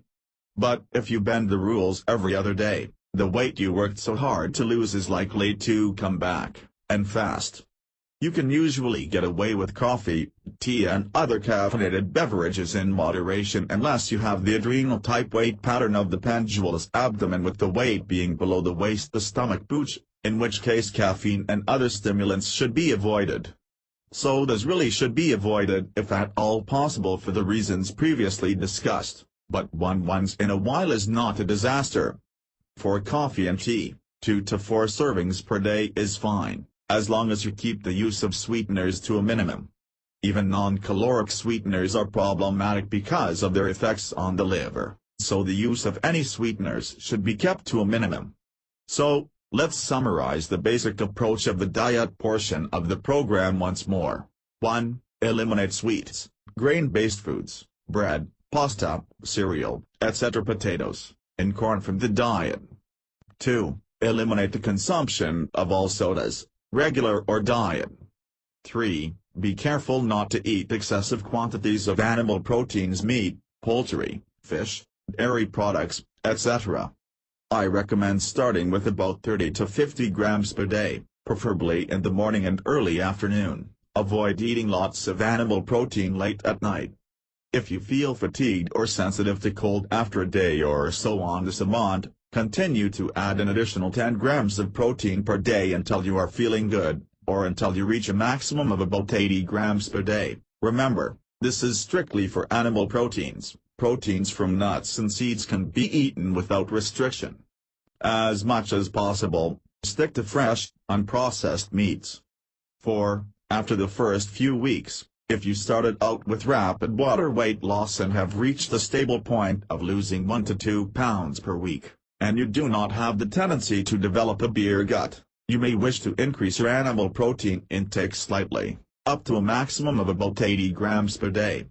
But if you bend the rules every other day, the weight you worked so hard to lose is likely to come back, and fast. You can usually get away with coffee, tea and other caffeinated beverages in moderation unless you have the adrenal type weight pattern of the pendulous abdomen with the weight being below the waist, the stomach pooch, in which case caffeine and other stimulants should be avoided. Sodas really should be avoided if at all possible for the reasons previously discussed, but once in a while is not a disaster. For coffee and tea, 2 to 4 servings per day is fine, as long as you keep the use of sweeteners to a minimum. Even non-caloric sweeteners are problematic because of their effects on the liver, so the use of any sweeteners should be kept to a minimum. So, let's summarize the basic approach of the diet portion of the program once more. 1. Eliminate sweets, grain-based foods, bread, pasta, cereal, etc. potatoes, and corn from the diet. 2. Eliminate the consumption of all sodas, regular or diet. 3. Be careful not to eat excessive quantities of animal proteins, meat, poultry, fish, dairy products, etc. I recommend starting with about 30 to 50 grams per day, preferably in the morning and early afternoon. Avoid eating lots of animal protein late at night. If you feel fatigued or sensitive to cold after a day or so on this amount, continue to add an additional 10 grams of protein per day until you are feeling good, or until you reach a maximum of about 80 grams per day. Remember, this is strictly for animal proteins. Proteins from nuts and seeds can be eaten without restriction. As much as possible, stick to fresh, unprocessed meats. 4. After the first few weeks, if you started out with rapid water weight loss and have reached the stable point of losing 1 to 2 pounds per week, and you do not have the tendency to develop a beer gut, you may wish to increase your animal protein intake slightly, up to a maximum of about 80 grams per day.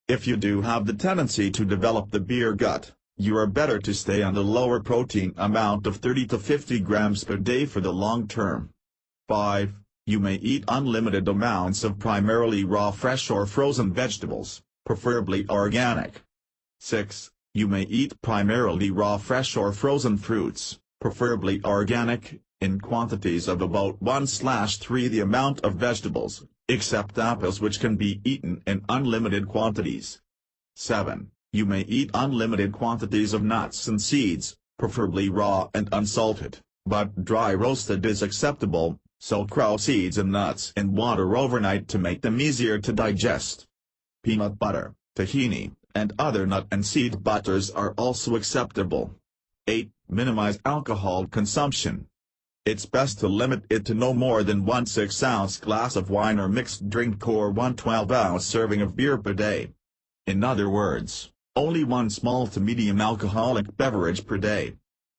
If you do have the tendency to develop the beer gut, you are better to stay on the lower protein amount of 30 to 50 grams per day for the long term. 5. You may eat unlimited amounts of primarily raw, fresh or frozen vegetables, preferably organic. 6. You may eat primarily raw, fresh or frozen fruits, preferably organic, in quantities of about 1/3 the amount of vegetables, except apples, which can be eaten in unlimited quantities. 7. You may eat unlimited quantities of nuts and seeds, preferably raw and unsalted, but dry roasted is acceptable. Soak raw seeds and nuts in water overnight to make them easier to digest. Peanut butter, tahini, and other nut and seed butters are also acceptable. 8. Minimize alcohol consumption. It's best to limit it to no more than 1 6-ounce glass of wine or mixed drink or 1 12-ounce serving of beer per day. In other words, only 1 small to medium alcoholic beverage per day.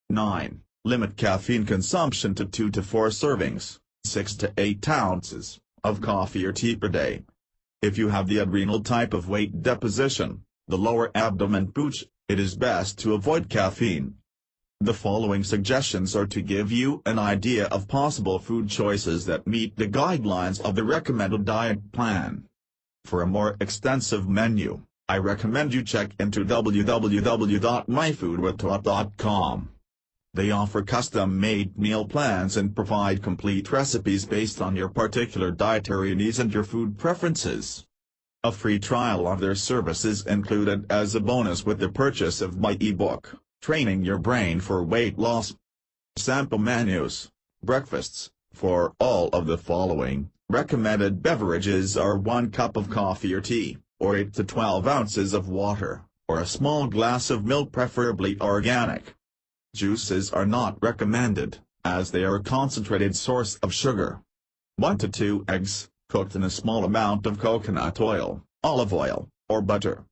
9. Limit caffeine consumption to 2 to 4 servings, 6 to 8 ounces, of coffee or tea per day. If you have the adrenal type of weight deposition, the lower abdomen pooch, it is best to avoid caffeine. The following suggestions are to give you an idea of possible food choices that meet the guidelines of the recommended diet plan. For a more extensive menu, I recommend you check into www.myfoodwithtodd.com. They offer custom-made meal plans and provide complete recipes based on your particular dietary needs and your food preferences. A free trial of their service is included as a bonus with the purchase of my ebook, Training Your Brain for Weight Loss. Sample menus. Breakfasts. For all of the following, recommended beverages are 1 cup of coffee or tea, or 8 to 12 ounces of water, or a small glass of milk, preferably organic. Juices are not recommended, as they are a concentrated source of sugar. 1 to 2 eggs, cooked in a small amount of coconut oil, olive oil, or butter.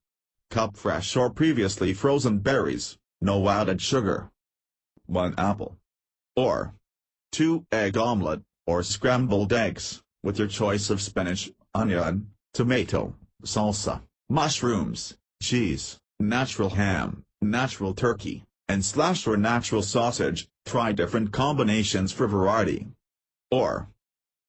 Cup fresh or previously frozen berries, no added sugar. 1 apple. Or 2 egg omelette, or scrambled eggs, with your choice of spinach, onion, tomato, salsa, mushrooms, cheese, natural ham, natural turkey, and slash or natural sausage. Try different combinations for variety. Or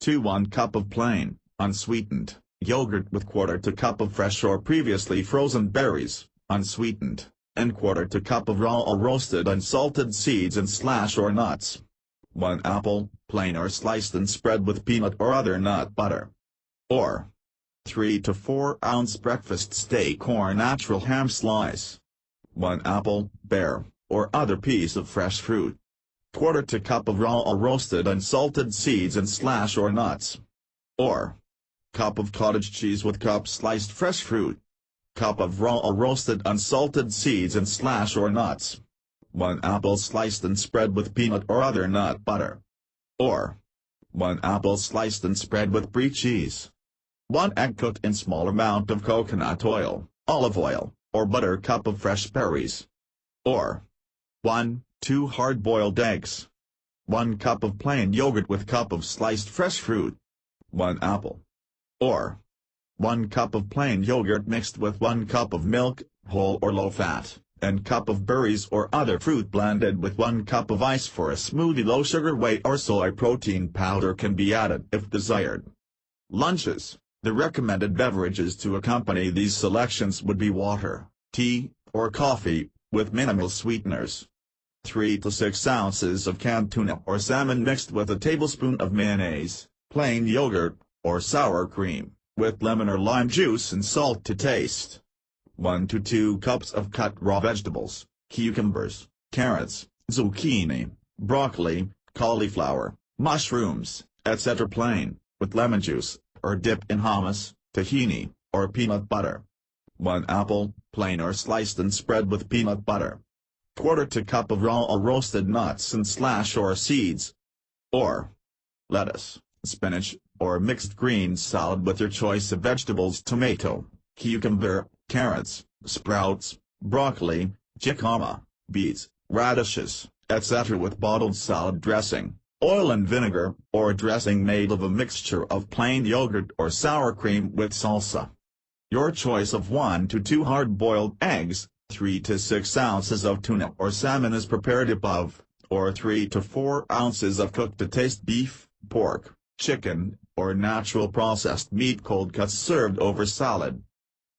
1 cup of plain, unsweetened, yogurt with 1/4 cup of fresh or previously frozen berries, unsweetened, and 1/4 cup of raw or roasted unsalted seeds and slash or nuts. 1 apple, plain or sliced and spread with peanut or other nut butter. Or 3 to 4 ounce breakfast steak or natural ham slice. 1 apple, pear, or other piece of fresh fruit. 1/4 cup of raw or roasted unsalted seeds and slash or nuts. Or cup of cottage cheese with cup sliced fresh fruit. Cup of raw or roasted unsalted seeds and slash or nuts. 1 apple sliced and spread with peanut or other nut butter. Or 1 apple sliced and spread with brie cheese. 1 egg cooked in small amount of coconut oil, olive oil, or butter. Cup of fresh berries. Or 2 hard-boiled eggs. 1 cup of plain yogurt with cup of sliced fresh fruit. 1 apple. Or 1 cup of plain yogurt mixed with 1 cup of milk, whole or low-fat, and cup of berries or other fruit blended with 1 cup of ice. For a smoothie, low sugar, whey or soy protein powder can be added if desired. Lunches. The recommended beverages to accompany these selections would be water, tea, or coffee, with minimal sweeteners. 3 to 6 ounces of canned tuna or salmon mixed with a tablespoon of mayonnaise, plain yogurt, or sour cream, with lemon or lime juice and salt to taste. 1 to 2 cups of cut raw vegetables, cucumbers, carrots, zucchini, broccoli, cauliflower, mushrooms, etc. plain, with lemon juice, or dip in hummus, tahini, or peanut butter. 1 apple, plain or sliced and spread with peanut butter. 1/4 cup of raw or roasted nuts and or seeds. Or lettuce, spinach, or mixed green salad with your choice of vegetables: tomato, cucumber, carrots, sprouts, broccoli, jicama, beets, radishes, etc. with bottled salad dressing, oil and vinegar, or a dressing made of a mixture of plain yogurt or sour cream with salsa. Your choice of 1 to 2 hard-boiled eggs, 3 to 6 ounces of tuna or salmon is prepared above, or 3 to 4 ounces of cooked-to-taste beef, pork, chicken, or natural processed meat cold cuts served over salad.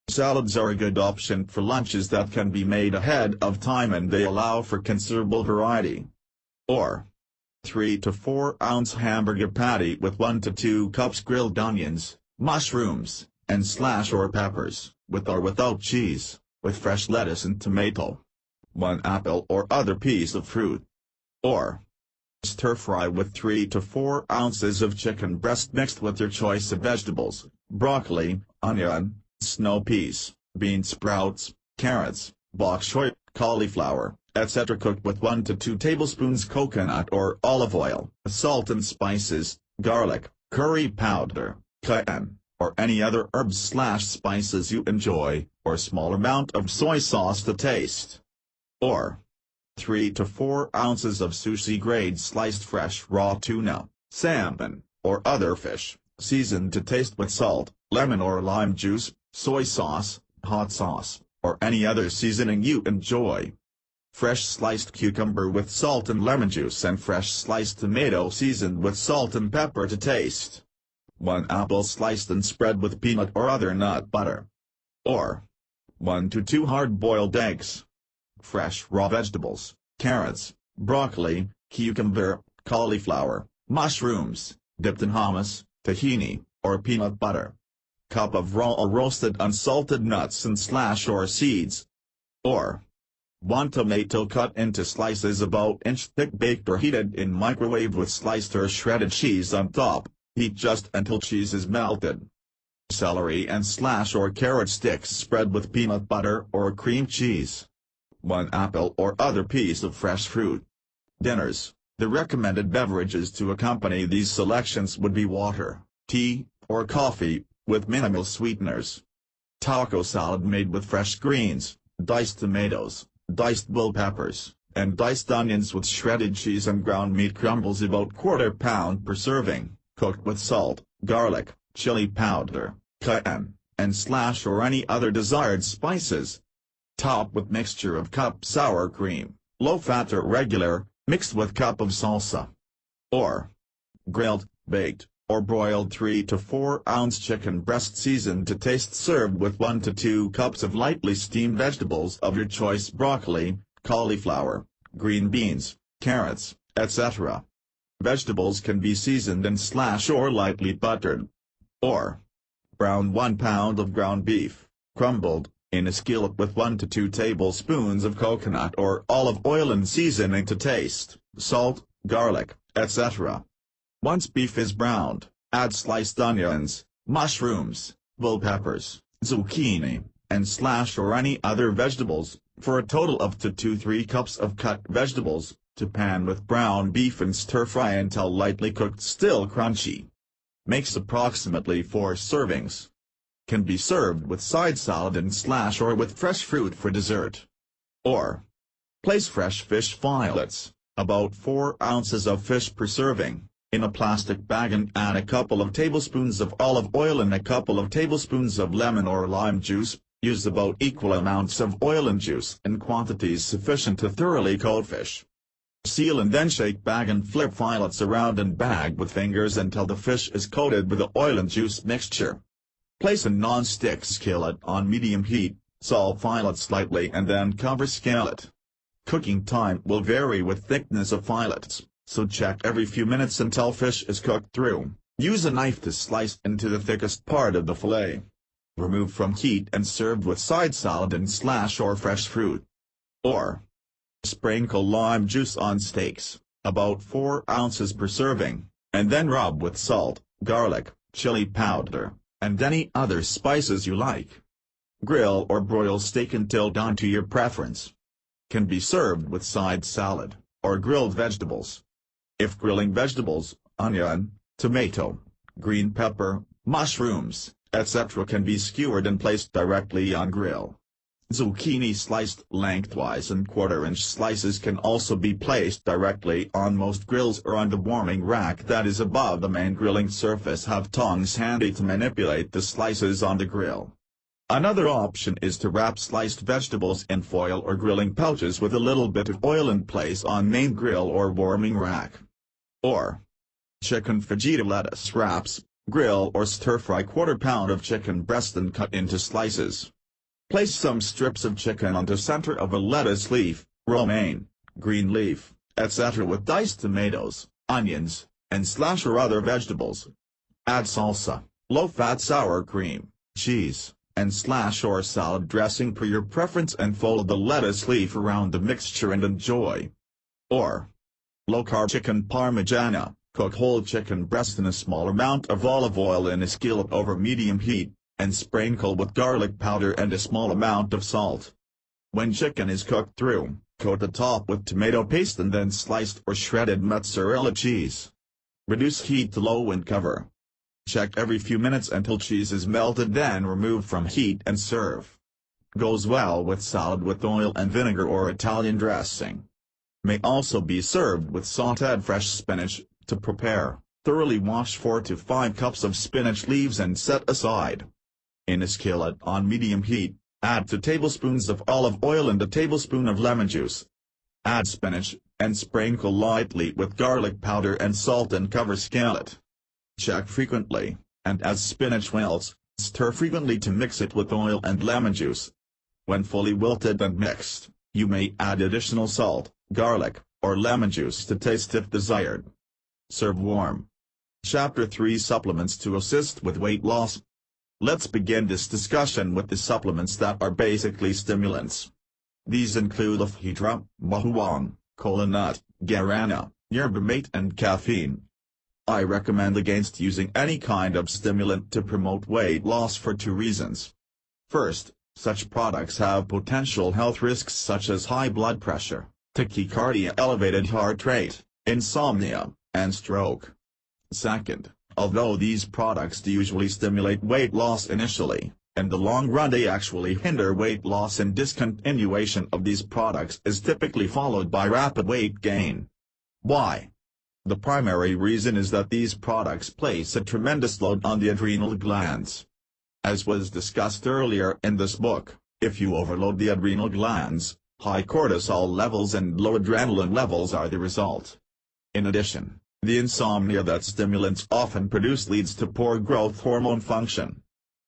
Salads are a good option for lunches that can be made ahead of time, and they allow for considerable variety. Or 3 to 4 ounce hamburger patty with 1 to 2 cups grilled onions, mushrooms, and or peppers, with or without cheese, with fresh lettuce and tomato. 1 apple or other piece of fruit. Or stir-fry with 3 to 4 ounces of chicken breast mixed with your choice of vegetables: broccoli, onion, snow peas, bean sprouts, carrots, bok choy, cauliflower, etc. Cooked with 1 to 2 tablespoons coconut or olive oil, salt and spices, garlic, curry powder, cayenne, or any other herbs/spices you enjoy, or small amount of soy sauce to taste. Or 3 to 4 ounces of sushi-grade sliced fresh raw tuna, salmon, or other fish, seasoned to taste with salt, lemon or lime juice, soy sauce, hot sauce, or any other seasoning you enjoy. Fresh sliced cucumber with salt and lemon juice, and fresh sliced tomato seasoned with salt and pepper to taste. 1 apple sliced and spread with peanut or other nut butter. Or 1 to 2 hard-boiled eggs. Fresh raw vegetables: carrots, broccoli, cucumber, cauliflower, mushrooms, dipped in hummus, tahini, or peanut butter. Cup of raw or roasted unsalted nuts and or seeds. Or 1 tomato cut into slices about inch thick, baked or heated in microwave with sliced or shredded cheese on top. Heat just until cheese is melted. Celery and or carrot sticks spread with peanut butter or cream cheese. 1 apple or other piece of fresh fruit. Dinners: the recommended beverages to accompany these selections would be water, tea, or coffee, with minimal sweeteners. Taco salad made with fresh greens, diced tomatoes, diced bell peppers, and diced onions with shredded cheese and ground meat crumbles about 1/4 pound per serving, cooked with salt, garlic, chili powder, cayenne, and or any other desired spices. Top with mixture of cup sour cream, low-fat or regular, mixed with cup of salsa. Or grilled, baked, or broiled 3 to 4 ounce chicken breast seasoned to taste, served with 1 to 2 cups of lightly steamed vegetables of your choice: broccoli, cauliflower, green beans, carrots, etc. Vegetables can be seasoned and or lightly buttered. Or brown 1 pound of ground beef, crumbled, in a skillet with 1 to 2 tablespoons of coconut or olive oil and seasoning to taste: salt, garlic, etc. Once beef is browned, add sliced onions, mushrooms, bell peppers, zucchini, and or any other vegetables, for a total of 2 to 3 cups of cut vegetables, to pan with brown beef and stir-fry until lightly cooked, still crunchy. Makes approximately 4 servings. Can be served with side salad and or with fresh fruit for dessert. Or place fresh fish fillets, about 4 ounces of fish per serving, in a plastic bag and add a couple of tablespoons of olive oil and a couple of tablespoons of lemon or lime juice. Use about equal amounts of oil and juice in quantities sufficient to thoroughly coat fish. Seal and then shake bag and flip fillets around and bag with fingers until the fish is coated with the oil and juice mixture. Place a non-stick skillet on medium heat, salt fillet slightly and then cover skillet. Cooking time will vary with thickness of fillets, so check every few minutes until fish is cooked through. Use a knife to slice into the thickest part of the fillet. Remove from heat and served with side salad and or fresh fruit. Or sprinkle lime juice on steaks, about 4 ounces per serving, and then rub with salt, garlic, chili powder, and any other spices you like. Grill or broil steak until done to your preference. Can be served with side salad, or grilled vegetables. If grilling vegetables, onion, tomato, green pepper, mushrooms, etc. can be skewered and placed directly on grill. Zucchini sliced lengthwise and quarter-inch slices can also be placed directly on most grills or on the warming rack that is above the main grilling surface. Have tongs handy to manipulate the slices on the grill. Another option is to wrap sliced vegetables in foil or grilling pouches with a little bit of oil and place on main grill or warming rack. Or chicken fajita lettuce wraps. Grill or stir-fry quarter pound of chicken breast and cut into slices. Place some strips of chicken onto center of a lettuce leaf, romaine, green leaf, etc. with diced tomatoes, onions, and slash or other vegetables. Add salsa, low-fat sour cream, cheese, and slash or salad dressing per your preference and fold the lettuce leaf around the mixture and enjoy. Or low-carb chicken parmigiana. Cook whole chicken breast in a small amount of olive oil in a skillet over medium heat, and sprinkle with garlic powder and a small amount of salt. When chicken is cooked through, coat the top with tomato paste and then sliced or shredded mozzarella cheese. Reduce heat to low and cover. Check every few minutes until cheese is melted, then remove from heat and serve. Goes well with salad with oil and vinegar or Italian dressing. May also be served with sautéed fresh spinach. To prepare, thoroughly wash 4 to 5 cups of spinach leaves and set aside. In a skillet on medium heat, add 2 tablespoons of olive oil and a tablespoon of lemon juice. Add spinach, and sprinkle lightly with garlic powder and salt and cover skillet. Check frequently, and as spinach wilts, stir frequently to mix it with oil and lemon juice. When fully wilted and mixed, you may add additional salt, garlic, or lemon juice to taste if desired. Serve warm. Chapter 3 Supplements to assist with weight loss. Let's begin this discussion with the supplements that are basically stimulants. These include ephedra, mahuang, kola nut, guarana, yerba mate and caffeine. I recommend against using any kind of stimulant to promote weight loss for 2 reasons. First, such products have potential health risks such as high blood pressure, tachycardia, elevated heart rate, insomnia, and stroke. Second, although these products usually stimulate weight loss initially, in the long run they actually hinder weight loss, and discontinuation of these products is typically followed by rapid weight gain. Why? The primary reason is that these products place a tremendous load on the adrenal glands. As was discussed earlier in this book, if you overload the adrenal glands, high cortisol levels and low adrenaline levels are the result. In addition, the insomnia that stimulants often produce leads to poor growth hormone function.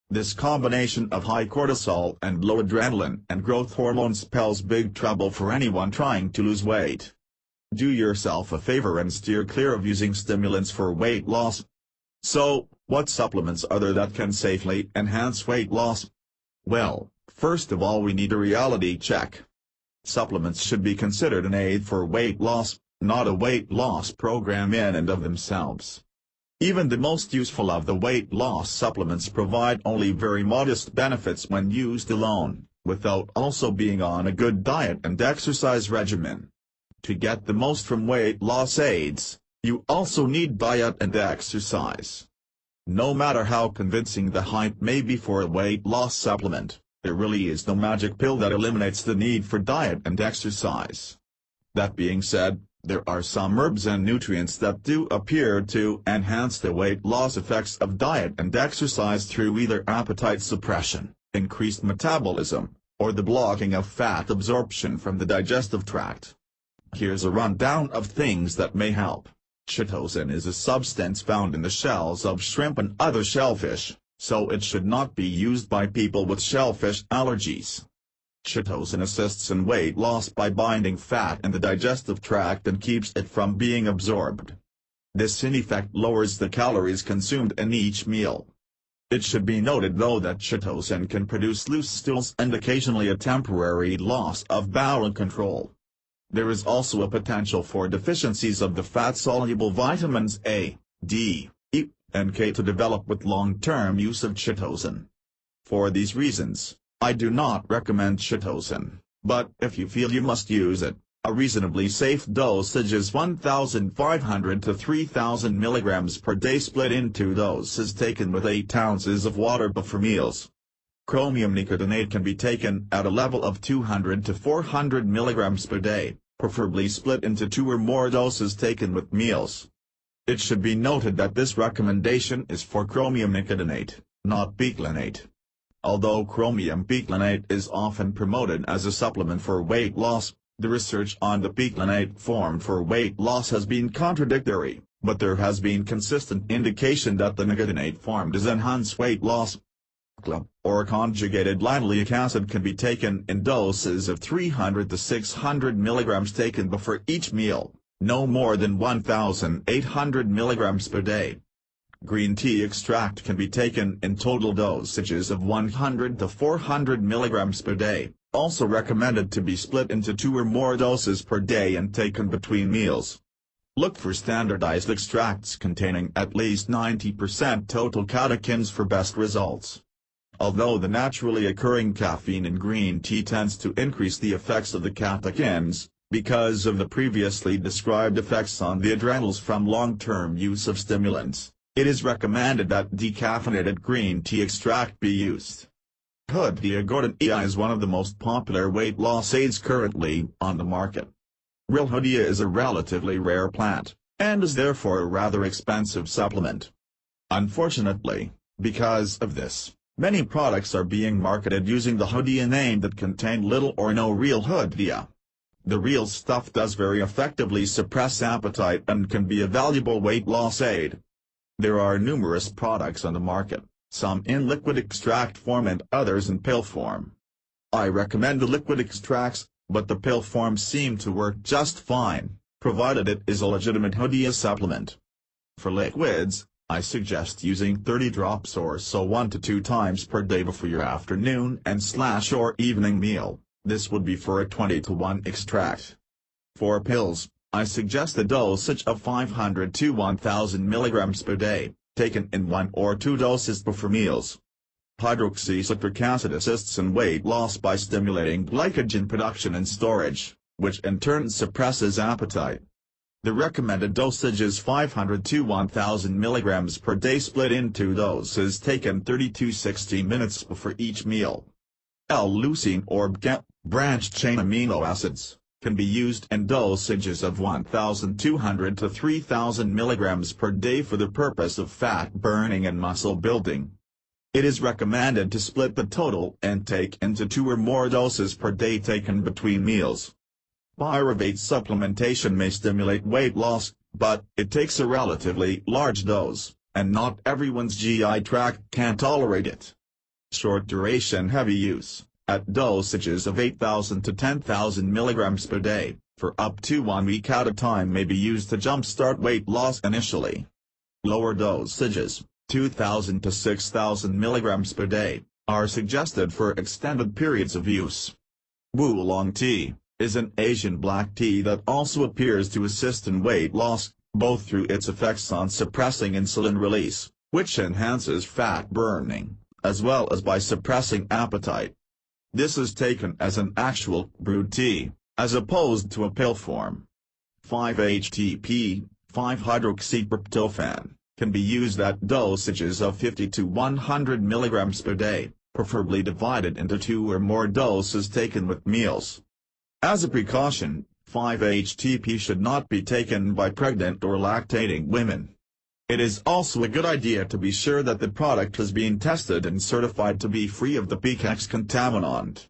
This combination of high cortisol and low adrenaline and growth hormone spells big trouble for anyone trying to lose weight. Do yourself a favor and steer clear of using stimulants for weight loss. So, what supplements are there that can safely enhance weight loss? Well, first of all we need a reality check. Supplements should be considered an aid for weight loss, not a weight loss program in and of themselves. Even the most useful of the weight loss supplements provide only very modest benefits when used alone, without also being on a good diet and exercise regimen. To get the most from weight loss aids, you also need diet and exercise. No matter how convincing the hype may be for a weight loss supplement, there really is no magic pill that eliminates the need for diet and exercise. That being said, there are some herbs and nutrients that do appear to enhance the weight loss effects of diet and exercise through either appetite suppression, increased metabolism, or the blocking of fat absorption from the digestive tract. Here's a rundown of things that may help. Chitosan is a substance found in the shells of shrimp and other shellfish, so it should not be used by people with shellfish allergies. Chitosan assists in weight loss by binding fat in the digestive tract and keeps it from being absorbed. This in effect lowers the calories consumed in each meal. It should be noted though that chitosan can produce loose stools and occasionally a temporary loss of bowel control. There is also a potential for deficiencies of the fat-soluble vitamins A, D, E, and K to develop with long-term use of chitosan. For these reasons, I do not recommend chitosan, but if you feel you must use it, a reasonably safe dosage is 1,500 to 3,000 mg per day split into doses taken with 8 ounces of water before meals. Chromium nicotinate can be taken at a level of 200 to 400 mg per day, preferably split into 2 or more doses taken with meals. It should be noted that this recommendation is for chromium nicotinate, not picolinate. Although chromium picolinate is often promoted as a supplement for weight loss, the research on the picolinate form for weight loss has been contradictory, but there has been consistent indication that the nicotinate form does enhance weight loss. CLA, or conjugated linoleic acid, can be taken in doses of 300 to 600 mg taken before each meal, no more than 1,800 mg per day. Green tea extract can be taken in total dosages of 100 to 400 mg per day, also recommended to be split into 2 or more doses per day and taken between meals. Look for standardized extracts containing at least 90% total catechins for best results. Although the naturally occurring caffeine in green tea tends to increase the effects of the catechins, because of the previously described effects on the adrenals from long-term use of stimulants, it is recommended that decaffeinated green tea extract be used. Hoodia gorgonii is one of the most popular weight loss aids currently on the market. Real Hoodia is a relatively rare plant, and is therefore a rather expensive supplement. Unfortunately, because of this, many products are being marketed using the Hoodia name that contain little or no real Hoodia. The real stuff does very effectively suppress appetite and can be a valuable weight loss aid. There are numerous products on the market, some in liquid extract form and others in pill form. I recommend the liquid extracts, but the pill forms seem to work just fine, provided it is a legitimate Hoodia supplement. For liquids, I suggest using 30 drops or so 1 to 2 times per day before your afternoon and/or evening meal. This would be for a 20-to-1 extract. For pills, I suggest a dosage of 500 to 1,000 mg per day, taken in 1 or 2 doses before meals. Hydroxycitric acid assists in weight loss by stimulating glycogen production and storage, which in turn suppresses appetite. The recommended dosage is 500 to 1,000 mg per day split into doses taken 30 to 60 minutes before each meal. L-leucine or BCAP, branched-chain amino acids, can be used in dosages of 1,200 to 3,000 mg per day for the purpose of fat burning and muscle building. It is recommended to split the total intake into 2 or more doses per day taken between meals. Pyruvate supplementation may stimulate weight loss, but it takes a relatively large dose, and not everyone's GI tract can tolerate it. Short-duration heavy use, at dosages of 8,000 to 10,000 mg per day, for up to 1 week at a time, may be used to jumpstart weight loss initially. Lower dosages, 2,000 to 6,000 mg per day, are suggested for extended periods of use. Oolong tea is an Asian black tea that also appears to assist in weight loss, both through its effects on suppressing insulin release, which enhances fat burning, as well as by suppressing appetite. This is taken as an actual brewed tea, as opposed to a pill form. 5-HTP, 5-hydroxytryptophan, can be used at dosages of 50 to 100 mg per day, preferably divided into 2 or more doses taken with meals. As a precaution, 5-HTP should not be taken by pregnant or lactating women. It is also a good idea to be sure that the product has been tested and certified to be free of the PKX contaminant.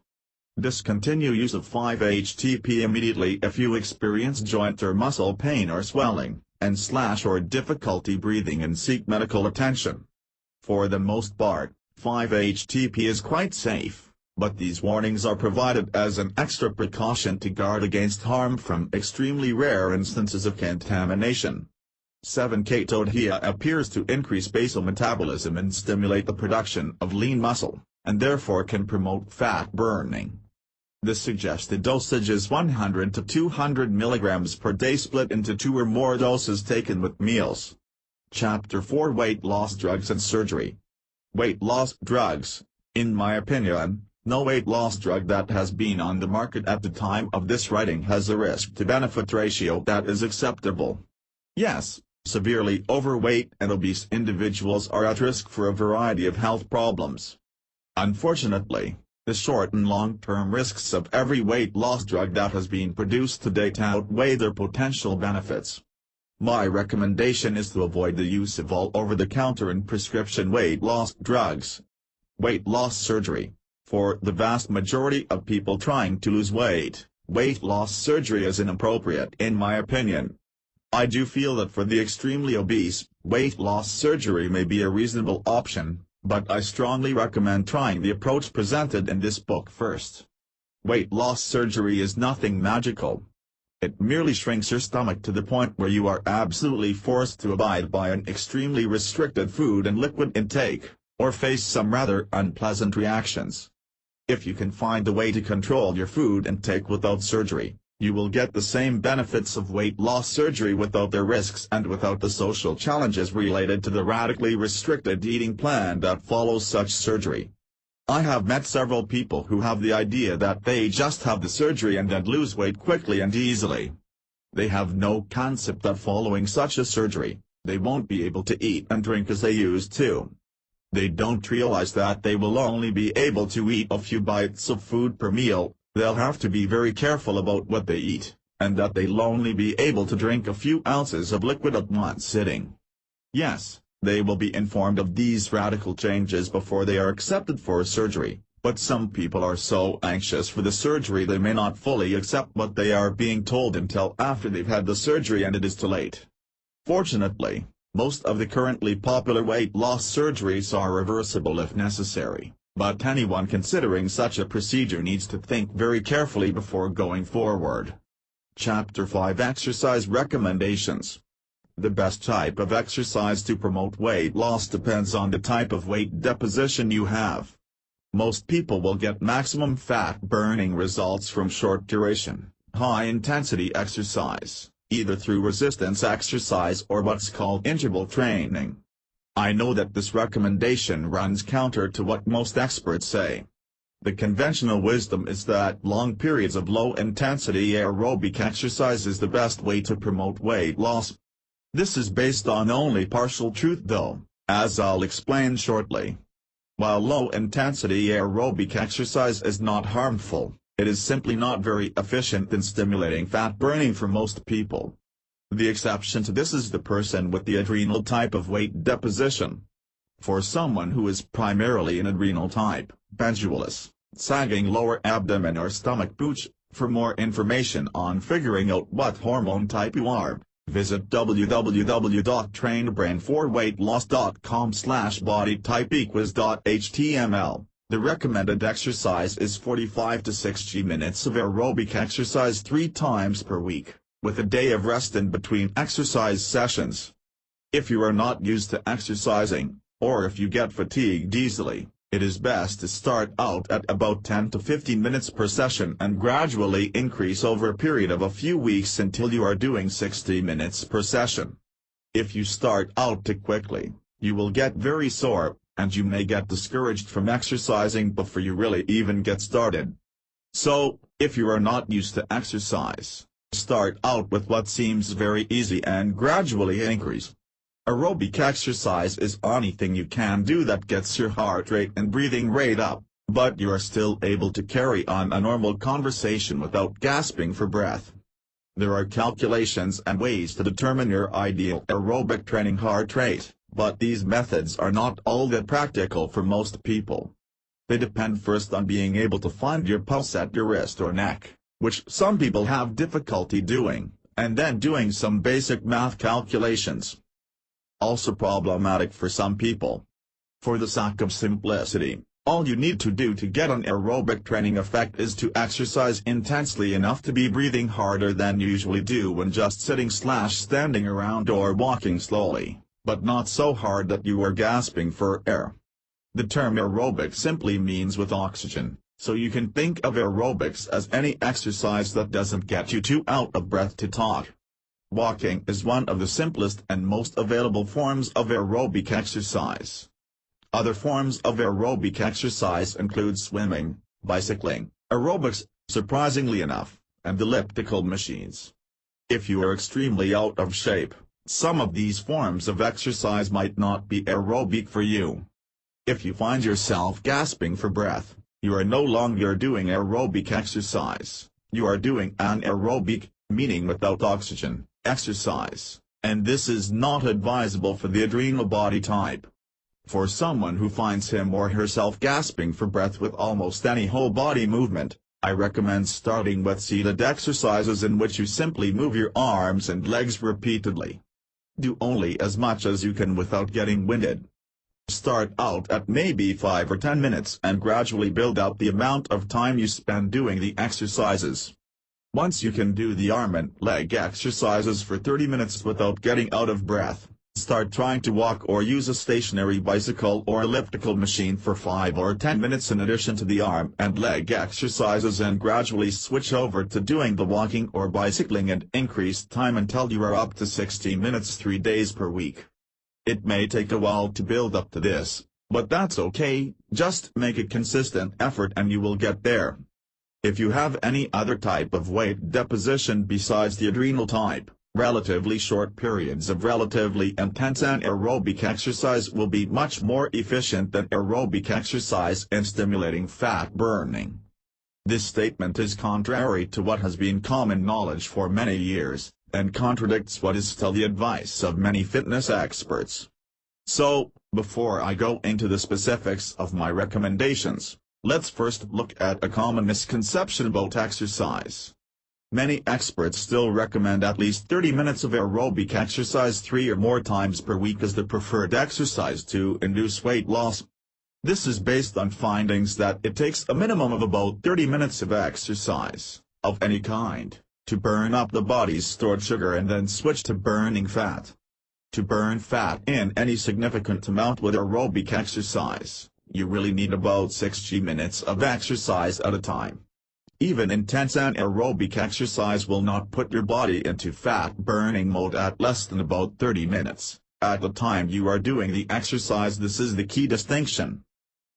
Discontinue use of 5-HTP immediately if you experience joint or muscle pain or swelling, and/or difficulty breathing, and seek medical attention. For the most part, 5-HTP is quite safe, but these warnings are provided as an extra precaution to guard against harm from extremely rare instances of contamination. 7-Ketodhia appears to increase basal metabolism and stimulate the production of lean muscle, and therefore can promote fat burning. The suggested dosage is 100 to 200 mg per day split into 2 or more doses taken with meals. Chapter 4: Weight Loss Drugs and Surgery. Weight loss drugs. In my opinion, no weight loss drug that has been on the market at the time of this writing has a risk-to-benefit ratio that is acceptable. Yes, severely overweight and obese individuals are at risk for a variety of health problems. Unfortunately, the short and long-term risks of every weight loss drug that has been produced to date outweigh their potential benefits. My recommendation is to avoid the use of all over-the-counter and prescription weight loss drugs. Weight loss surgery. For the vast majority of people trying to lose weight, weight loss surgery is inappropriate in my opinion. I do feel that for the extremely obese, weight loss surgery may be a reasonable option, but I strongly recommend trying the approach presented in this book first. Weight loss surgery is nothing magical. It merely shrinks your stomach to the point where you are absolutely forced to abide by an extremely restricted food and liquid intake, or face some rather unpleasant reactions. If you can find a way to control your food intake without surgery, you will get the same benefits of weight loss surgery without the risks and without the social challenges related to the radically restricted eating plan that follows such surgery. I have met several people who have the idea that they just have the surgery and then lose weight quickly and easily. They have no concept that following such a surgery, they won't be able to eat and drink as they used to. They don't realize that they will only be able to eat a few bites of food per meal. They'll have to be very careful about what they eat, and that they'll only be able to drink a few ounces of liquid at one sitting. Yes, they will be informed of these radical changes before they are accepted for surgery, but some people are so anxious for the surgery they may not fully accept what they are being told until after they've had the surgery and it is too late. Fortunately, most of the currently popular weight loss surgeries are reversible if necessary. But anyone considering such a procedure needs to think very carefully before going forward. Chapter 5: Exercise Recommendations. The best type of exercise to promote weight loss depends on the type of weight deposition you have. Most people will get maximum fat-burning results from short-duration, high-intensity exercise, either through resistance exercise or what's called interval training. I know that this recommendation runs counter to what most experts say. The conventional wisdom is that long periods of low-intensity aerobic exercise is the best way to promote weight loss. This is based on only partial truth though, as I'll explain shortly. While low-intensity aerobic exercise is not harmful, it is simply not very efficient in stimulating fat burning for most people. The exception to this is the person with the adrenal type of weight deposition. For someone who is primarily an adrenal type, pendulous, sagging lower abdomen or stomach pooch, for more information on figuring out what hormone type you are, visit www.trainedbrain4weightloss.com/bodytypeequals.html. The recommended exercise is 45 to 60 minutes of aerobic exercise 3 times per week, with a day of rest in between exercise sessions. If you are not used to exercising, or if you get fatigued easily, it is best to start out at about 10 to 15 minutes per session and gradually increase over a period of a few weeks until you are doing 60 minutes per session. If you start out too quickly, you will get very sore, and you may get discouraged from exercising before you really even get started. So, if you are not used to exercise, start out with what seems very easy and gradually increase. Aerobic exercise is anything you can do that gets your heart rate and breathing rate up, but you are still able to carry on a normal conversation without gasping for breath. There are calculations and ways to determine your ideal aerobic training heart rate, but these methods are not all that practical for most people. They depend first on being able to find your pulse at your wrist or neck, which some people have difficulty doing, and then doing some basic math calculations. Also problematic for some people. For the sake of simplicity, all you need to do to get an aerobic training effect is to exercise intensely enough to be breathing harder than you usually do when just sitting/standing around or walking slowly, but not so hard that you are gasping for air. The term aerobic simply means with oxygen, so you can think of aerobics as any exercise that doesn't get you too out of breath to talk. Walking is one of the simplest and most available forms of aerobic exercise. Other forms of aerobic exercise include swimming, bicycling, aerobics, surprisingly enough, and elliptical machines. If you are extremely out of shape, some of these forms of exercise might not be aerobic for you. If you find yourself gasping for breath, you are no longer doing aerobic exercise, you are doing anaerobic, meaning without oxygen, exercise, and this is not advisable for the adrenal body type. For someone who finds him or herself gasping for breath with almost any whole body movement, I recommend starting with seated exercises in which you simply move your arms and legs repeatedly. Do only as much as you can without getting winded. Start out at maybe 5 or 10 minutes and gradually build up the amount of time you spend doing the exercises. Once you can do the arm and leg exercises for 30 minutes without getting out of breath, start trying to walk or use a stationary bicycle or elliptical machine for 5 or 10 minutes in addition to the arm and leg exercises, and gradually switch over to doing the walking or bicycling and increase time until you are up to 60 minutes 3 days per week. It may take a while to build up to this, but that's okay, just make a consistent effort and you will get there. If you have any other type of weight deposition besides the adrenal type, relatively short periods of relatively intense anaerobic exercise will be much more efficient than aerobic exercise in stimulating fat burning. This statement is contrary to what has been common knowledge for many years, and contradicts what is still the advice of many fitness experts. So, before I go into the specifics of my recommendations, let's first look at a common misconception about exercise. Many experts still recommend at least 30 minutes of aerobic exercise 3 or more times per week as the preferred exercise to induce weight loss. This is based on findings that it takes a minimum of about 30 minutes of exercise, of any kind, to burn up the body's stored sugar and then switch to burning fat. To burn fat in any significant amount with aerobic exercise, you really need about 60 minutes of exercise at a time. Even intense anaerobic exercise will not put your body into fat-burning mode at less than about 30 minutes, at the time you are doing the exercise. This is the key distinction.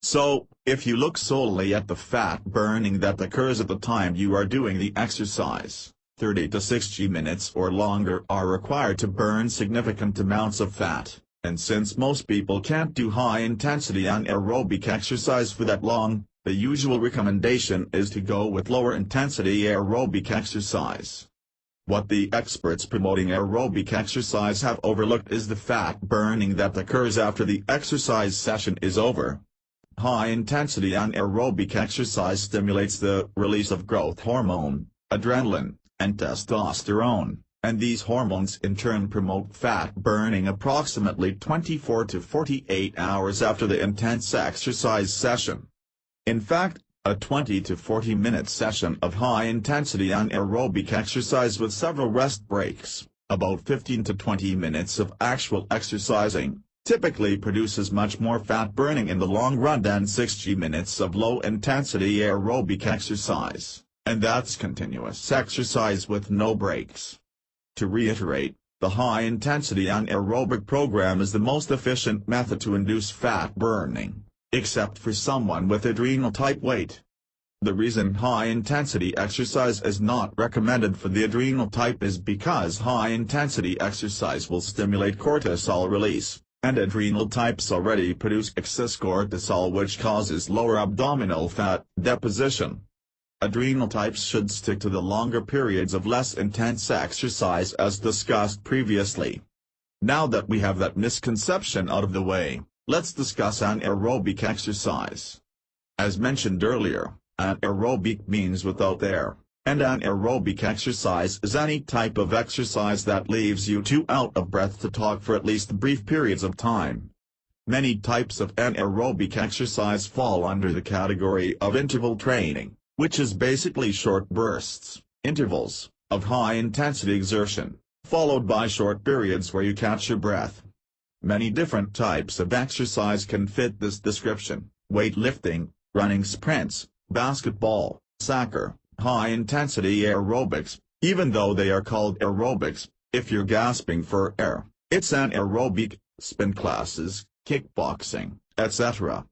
So, if you look solely at the fat burning that occurs at the time you are doing the exercise, 30 to 60 minutes or longer are required to burn significant amounts of fat. And since most people can't do high-intensity anaerobic exercise for that long, the usual recommendation is to go with lower-intensity aerobic exercise. What the experts promoting aerobic exercise have overlooked is the fat burning that occurs after the exercise session is over. High-intensity anaerobic exercise stimulates the release of growth hormone, adrenaline, and testosterone, and these hormones in turn promote fat burning approximately 24 to 48 hours after the intense exercise session. In fact, a 20 to 40 minute session of high-intensity anaerobic exercise with several rest breaks, about 15 to 20 minutes of actual exercising, typically produces much more fat burning in the long run than 60 minutes of low-intensity aerobic exercise, and that's continuous exercise with no breaks. To reiterate, the high-intensity anaerobic program is the most efficient method to induce fat burning, except for someone with adrenal type weight. The reason high-intensity exercise is not recommended for the adrenal type is because high-intensity exercise will stimulate cortisol release, and adrenal types already produce excess cortisol, which causes lower abdominal fat deposition. Adrenal types should stick to the longer periods of less intense exercise as discussed previously. Now that we have that misconception out of the way, let's discuss anaerobic exercise. As mentioned earlier, anaerobic means without air, and anaerobic exercise is any type of exercise that leaves you too out of breath to talk for at least brief periods of time. Many types of anaerobic exercise fall under the category of interval training, which is basically short bursts, intervals, of high-intensity exertion, followed by short periods where you catch your breath. Many different types of exercise can fit this description: weightlifting, running sprints, basketball, soccer, high-intensity aerobics. Even though they are called aerobics, If you're gasping for air, it's anaerobic, spin classes, kickboxing, etc.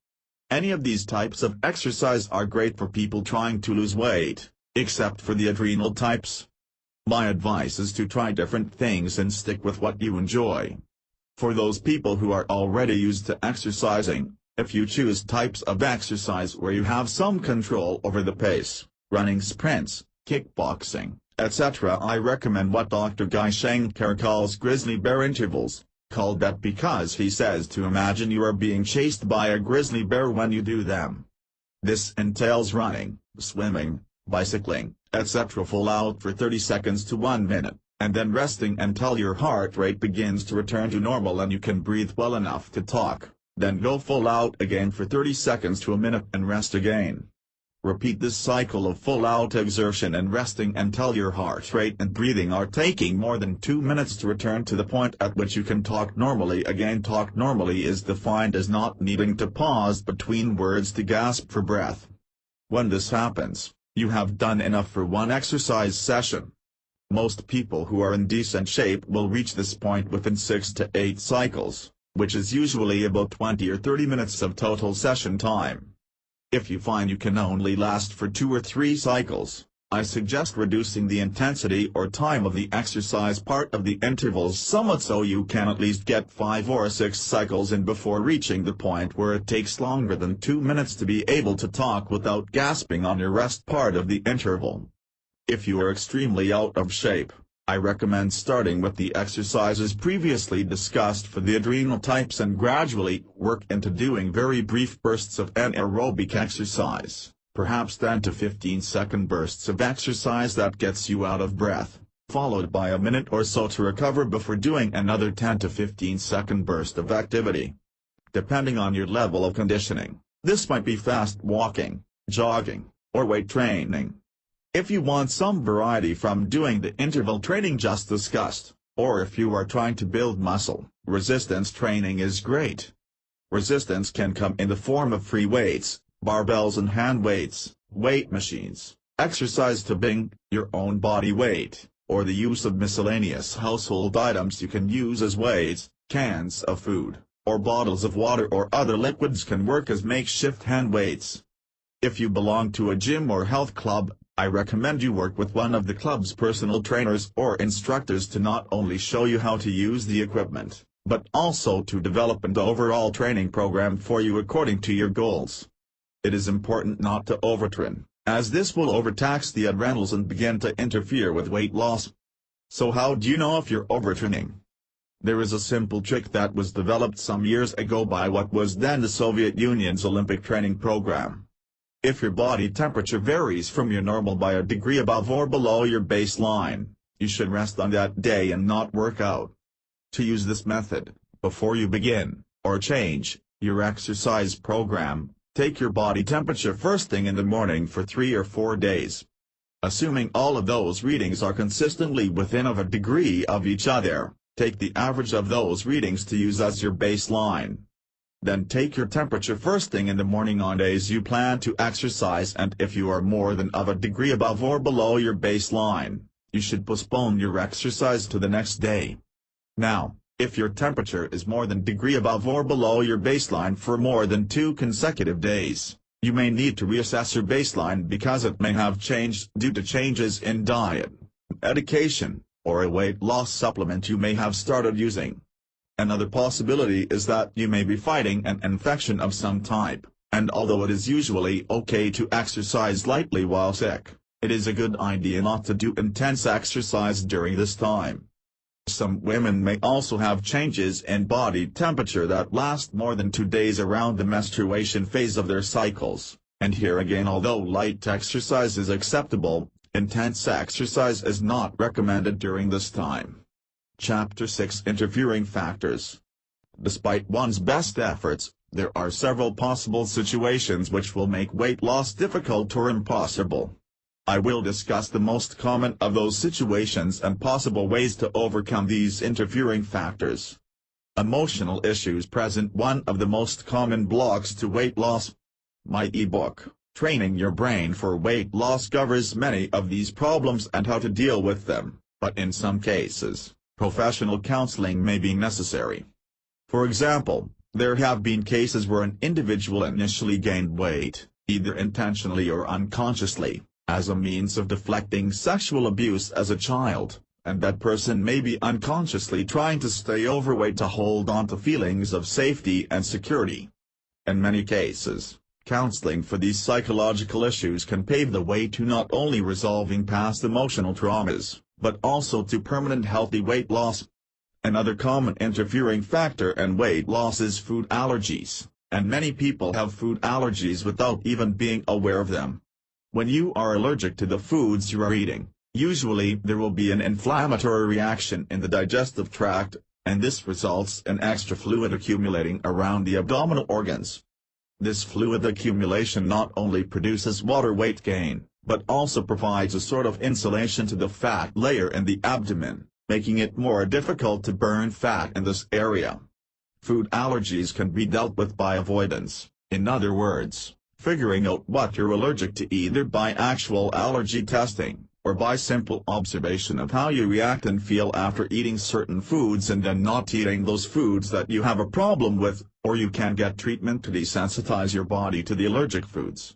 Any of these types of exercise are great for people trying to lose weight, except for the adrenal types. My advice is to try different things and stick with what you enjoy. For those people who are already used to exercising, if you choose types of exercise where you have some control over the pace, running sprints, kickboxing, etc., I recommend what Dr. Guy Shankar calls grizzly bear intervals, called that because he says to imagine you are being chased by a grizzly bear when you do them. This entails running, swimming, bicycling, etc. full out for 30 seconds to 1 minute, and then resting until your heart rate begins to return to normal and you can breathe well enough to talk, then go full out again for 30 seconds to a minute and rest again. Repeat this cycle of full-out exertion and resting until your heart rate and breathing are taking more than 2 minutes to return to the point at which you can talk normally again. Talk normally is defined as not needing to pause between words to gasp for breath. When this happens, you have done enough for one exercise session. Most people who are in decent shape will reach this point within 6 to 8 cycles, which is usually about 20 or 30 minutes of total session time. If you find you can only last for 2 or 3 cycles, I suggest reducing the intensity or time of the exercise part of the intervals somewhat so you can at least get 5 or 6 cycles in before reaching the point where it takes longer than 2 minutes to be able to talk without gasping on your rest part of the interval. If you are extremely out of shape, I recommend starting with the exercises previously discussed for the adrenal types and gradually work into doing very brief bursts of anaerobic exercise, perhaps 10 to 15-second bursts of exercise that gets you out of breath, followed by a minute or so to recover before doing another 10 to 15-second burst of activity. Depending on your level of conditioning, this might be fast walking, jogging, or weight training. If you want some variety from doing the interval training just discussed, or if you are trying to build muscle, resistance training is great. Resistance can come in the form of free weights, barbells and hand weights, weight machines, exercise to bring your own body weight, or the use of miscellaneous household items you can use as weights. Cans of food, or bottles of water or other liquids can work as makeshift hand weights. If you belong to a gym or health club, I recommend you work with one of the club's personal trainers or instructors to not only show you how to use the equipment, but also to develop an overall training program for you according to your goals. It is important not to overtrain, as this will overtax the adrenals and begin to interfere with weight loss. So how do you know if you're overtraining? There is a simple trick that was developed some years ago by what was then the Soviet Union's Olympic training program. If your body temperature varies from your normal by a degree above or below your baseline, you should rest on that day and not work out. To use this method, before you begin, or change, your exercise program, take your body temperature first thing in the morning for 3 or 4 days. Assuming all of those readings are consistently within of a degree of each other, take the average of those readings to use as your baseline. Then take your temperature first thing in the morning on days you plan to exercise, and if you are more than of a degree above or below your baseline, you should postpone your exercise to the next day. Now, if your temperature is more than degree above or below your baseline for more than 2 consecutive days, you may need to reassess your baseline because it may have changed due to changes in diet, medication, or a weight loss supplement you may have started using. Another possibility is that you may be fighting an infection of some type, and although it is usually okay to exercise lightly while sick, it is a good idea not to do intense exercise during this time. Some women may also have changes in body temperature that last more than 2 days around the menstruation phase of their cycles, and here again, although light exercise is acceptable, intense exercise is not recommended during this time. Chapter 6: Interfering Factors. Despite one's best efforts, there are several possible situations which will make weight loss difficult or impossible. I will discuss the most common of those situations and possible ways to overcome these interfering factors. Emotional issues present one of the most common blocks to weight loss. My ebook, Training Your Brain for Weight Loss, covers many of these problems and how to deal with them, but in some cases, professional counseling may be necessary. For example, there have been cases where an individual initially gained weight, either intentionally or unconsciously, as a means of deflecting sexual abuse as a child, and that person may be unconsciously trying to stay overweight to hold on to feelings of safety and security. In many cases, counseling for these psychological issues can pave the way to not only resolving past emotional traumas, but also to permanent healthy weight loss. Another common interfering factor in weight loss is food allergies, and many people have food allergies without even being aware of them. When you are allergic to the foods you are eating, usually there will be an inflammatory reaction in the digestive tract, and this results in extra fluid accumulating around the abdominal organs. This fluid accumulation not only produces water weight gain, but also provides a sort of insulation to the fat layer in the abdomen, making it more difficult to burn fat in this area. Food allergies can be dealt with by avoidance, in other words, figuring out what you're allergic to either by actual allergy testing, or by simple observation of how you react and feel after eating certain foods and then not eating those foods that you have a problem with, or you can get treatment to desensitize your body to the allergic foods.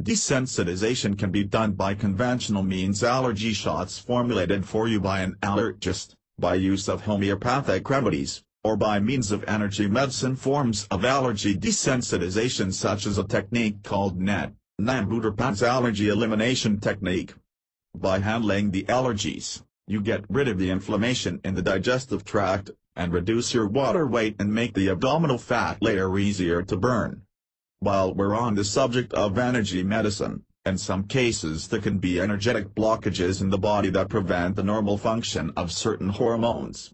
Desensitization can be done by conventional means, allergy shots formulated for you by an allergist, by use of homeopathic remedies, or by means of energy medicine forms of allergy desensitization such as a technique called NET, Nam-Buddha-Pan's allergy elimination technique. By handling the allergies, you get rid of the inflammation in the digestive tract, and reduce your water weight and make the abdominal fat layer easier to burn. While we're on the subject of energy medicine, in some cases there can be energetic blockages in the body that prevent the normal function of certain hormones.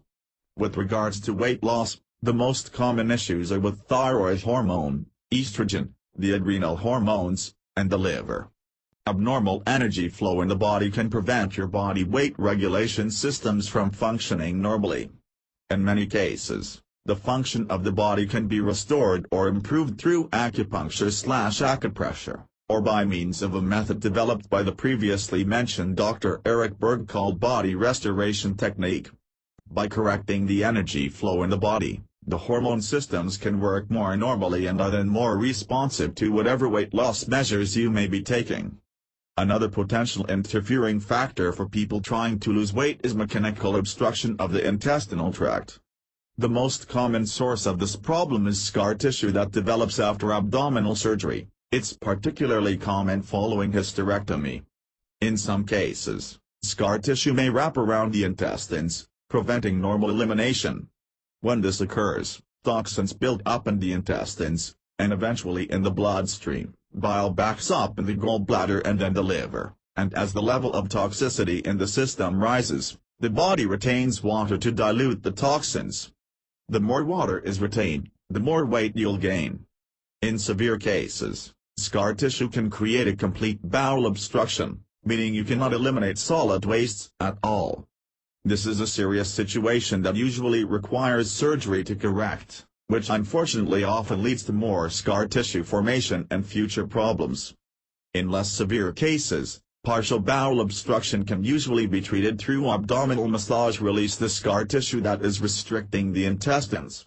With regards to weight loss, the most common issues are with thyroid hormone, estrogen, the adrenal hormones, and the liver. Abnormal energy flow in the body can prevent your body weight regulation systems from functioning normally. In many cases, the function of the body can be restored or improved through acupuncture/acupressure, or by means of a method developed by the previously mentioned Dr. Eric Berg called body restoration technique. By correcting the energy flow in the body, the hormone systems can work more normally and are then more responsive to whatever weight loss measures you may be taking. Another potential interfering factor for people trying to lose weight is mechanical obstruction of the intestinal tract. The most common source of this problem is scar tissue that develops after abdominal surgery. It's particularly common following hysterectomy. In some cases, scar tissue may wrap around the intestines, preventing normal elimination. When this occurs, toxins build up in the intestines, and eventually in the bloodstream. Bile backs up in the gallbladder and then the liver, and as the level of toxicity in the system rises, the body retains water to dilute the toxins. The more water is retained, the more weight you'll gain. In severe cases, scar tissue can create a complete bowel obstruction, meaning you cannot eliminate solid wastes at all. This is a serious situation that usually requires surgery to correct, which unfortunately often leads to more scar tissue formation and future problems. In less severe cases, partial bowel obstruction can usually be treated through abdominal massage to release the scar tissue that is restricting the intestines.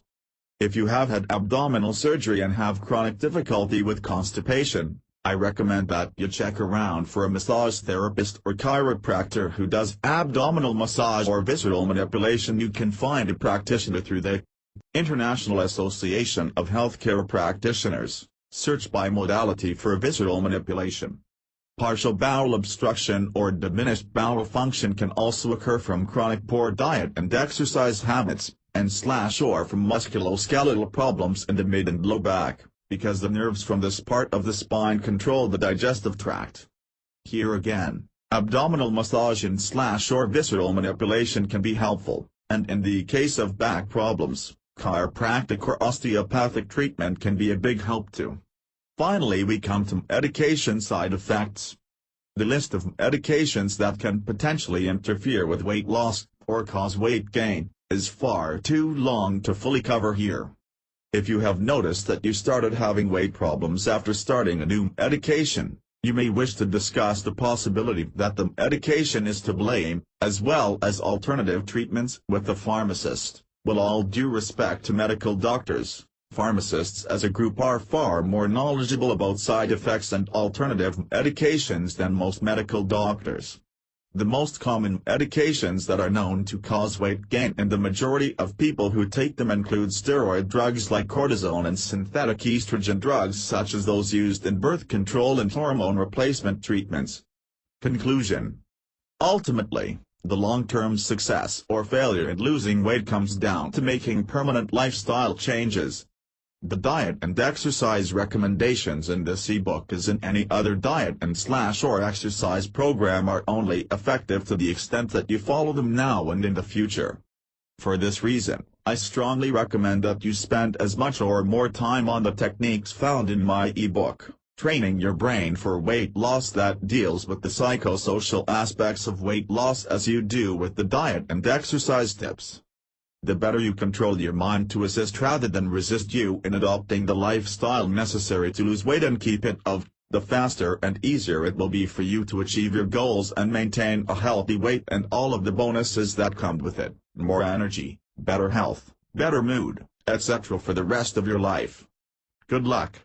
If you have had abdominal surgery and have chronic difficulty with constipation, I recommend that you check around for a massage therapist or chiropractor who does abdominal massage or visceral manipulation. You can find a practitioner through the International Association of Healthcare Practitioners. Search by modality for visceral manipulation. Partial bowel obstruction or diminished bowel function can also occur from chronic poor diet and exercise habits, and/or from musculoskeletal problems in the mid and low back, because the nerves from this part of the spine control the digestive tract. Here again, abdominal massage and/or visceral manipulation can be helpful, and in the case of back problems, chiropractic or osteopathic treatment can be a big help too. Finally, we come to medication side effects. The list of medications that can potentially interfere with weight loss, or cause weight gain, is far too long to fully cover here. If you have noticed that you started having weight problems after starting a new medication, You may wish to discuss the possibility that the medication is to blame, as well as alternative treatments with the pharmacist. With all due respect to medical doctors, pharmacists as a group are far more knowledgeable about side effects and alternative medications than most medical doctors. The most common medications that are known to cause weight gain in the majority of people who take them include steroid drugs like cortisone and synthetic estrogen drugs such as those used in birth control and hormone replacement treatments. Conclusion. Ultimately, the long-term success or failure in losing weight comes down to making permanent lifestyle changes. The diet and exercise recommendations in this ebook as in any other diet or exercise program are only effective to the extent that you follow them now and in the future. For this reason, I strongly recommend that you spend as much or more time on the techniques found in my ebook, Training Your Brain for Weight Loss, that deals with the psychosocial aspects of weight loss as you do with the diet and exercise tips. The better you control your mind to assist rather than resist you in adopting the lifestyle necessary to lose weight and keep it off, the faster and easier it will be for you to achieve your goals and maintain a healthy weight and all of the bonuses that come with it, more energy, better health, better mood, etc. for the rest of your life. Good luck.